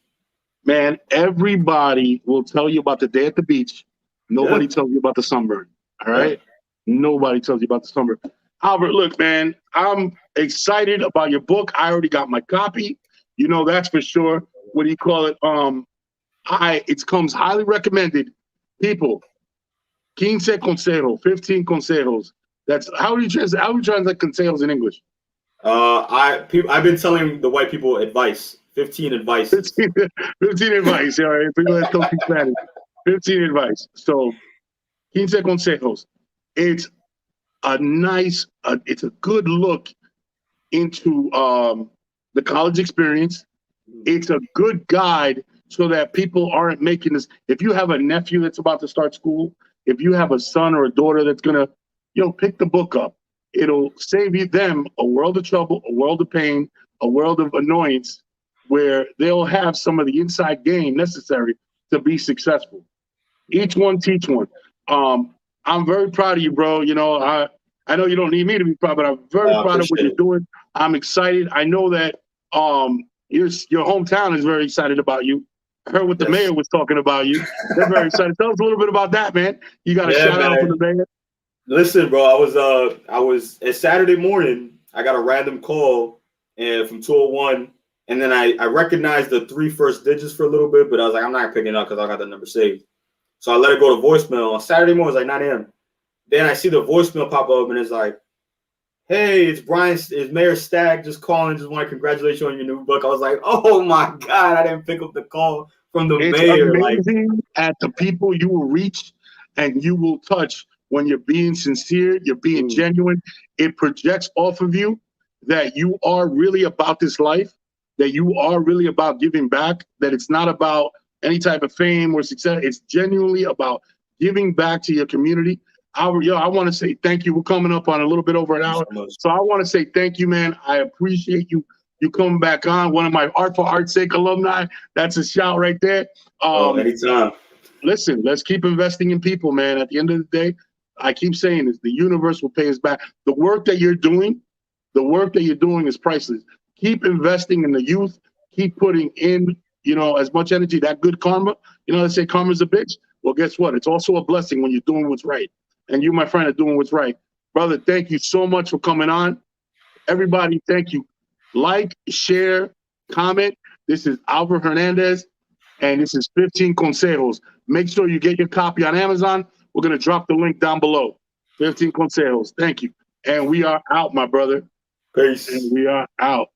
Man, everybody will tell you about the day at the beach. Nobody tells you about the sunburn. All right? Nobody tells you about the sunburn. Alvert, look, man, I'm excited about your book. I already got my copy. That's for sure. What do you call it? It comes highly recommended. People, 15 consejos, 15 consejos. That's how do you translate consejos in English? I've been telling the white people advice. 15 advice. 15 advice. All right. Let's go speak Spanish. 15 advice. So 15 consejos. It's a good look into the college experience. It's a good guide so that people aren't making this. If you have a nephew that's about to start school, if you have a son or a daughter that's going to, pick the book up, it'll save them a world of trouble, a world of pain, a world of annoyance, where they'll have some of the inside game necessary to be successful. Each one teach one. I'm very proud of you, bro. I know you don't need me to be proud, but I'm very proud of what you're doing. I'm excited. I know that your hometown is very excited about you. I heard what the Yes. mayor was talking about you. They're very excited. Tell us a little bit about that, man. You got a Yeah, shout out for man. the mayor? Listen, bro, I was it's Saturday morning. I got a random call from 201, and then I recognized the 3 first digits for a little bit, but I was like, I'm not picking it up because I got the number saved. So I let it go to voicemail. On Saturday morning, it was like 9 a.m. Then I see the voicemail pop up, and it's like, hey, it's Brian, it's Mayor Stagg just calling, just want to congratulate you on your new book. I was like, oh my God, I didn't pick up the call from the It's mayor. Like, amazing at the people you will reach and you will touch when you're being sincere, you're being genuine. It projects off of you that you are really about this life, that you are really about giving back, that it's not about any type of fame or success. It's genuinely about giving back to your community. I want to say thank you. We're coming up on a little bit over an hour. So I want to say thank you, man. I appreciate you coming back on. One of my Art for Art's Sake alumni. That's a shout right there. Anytime. Listen, let's keep investing in people, man. At the end of the day, I keep saying this, the universe will pay us back. The work that you're doing is priceless. Keep investing in the youth. Keep putting in, as much energy, that good karma. They say karma's a bitch. Well, guess what? It's also a blessing when you're doing what's right. And you, my friend, are doing what's right. Brother, thank you so much for coming on. Everybody, thank you. Like, share, comment. This is Alvert Hernandez, and this is 15 Consejos. Make sure you get your copy on Amazon. We're going to drop the link down below. 15 Consejos. Thank you. And we are out, my brother. Peace. And we are out.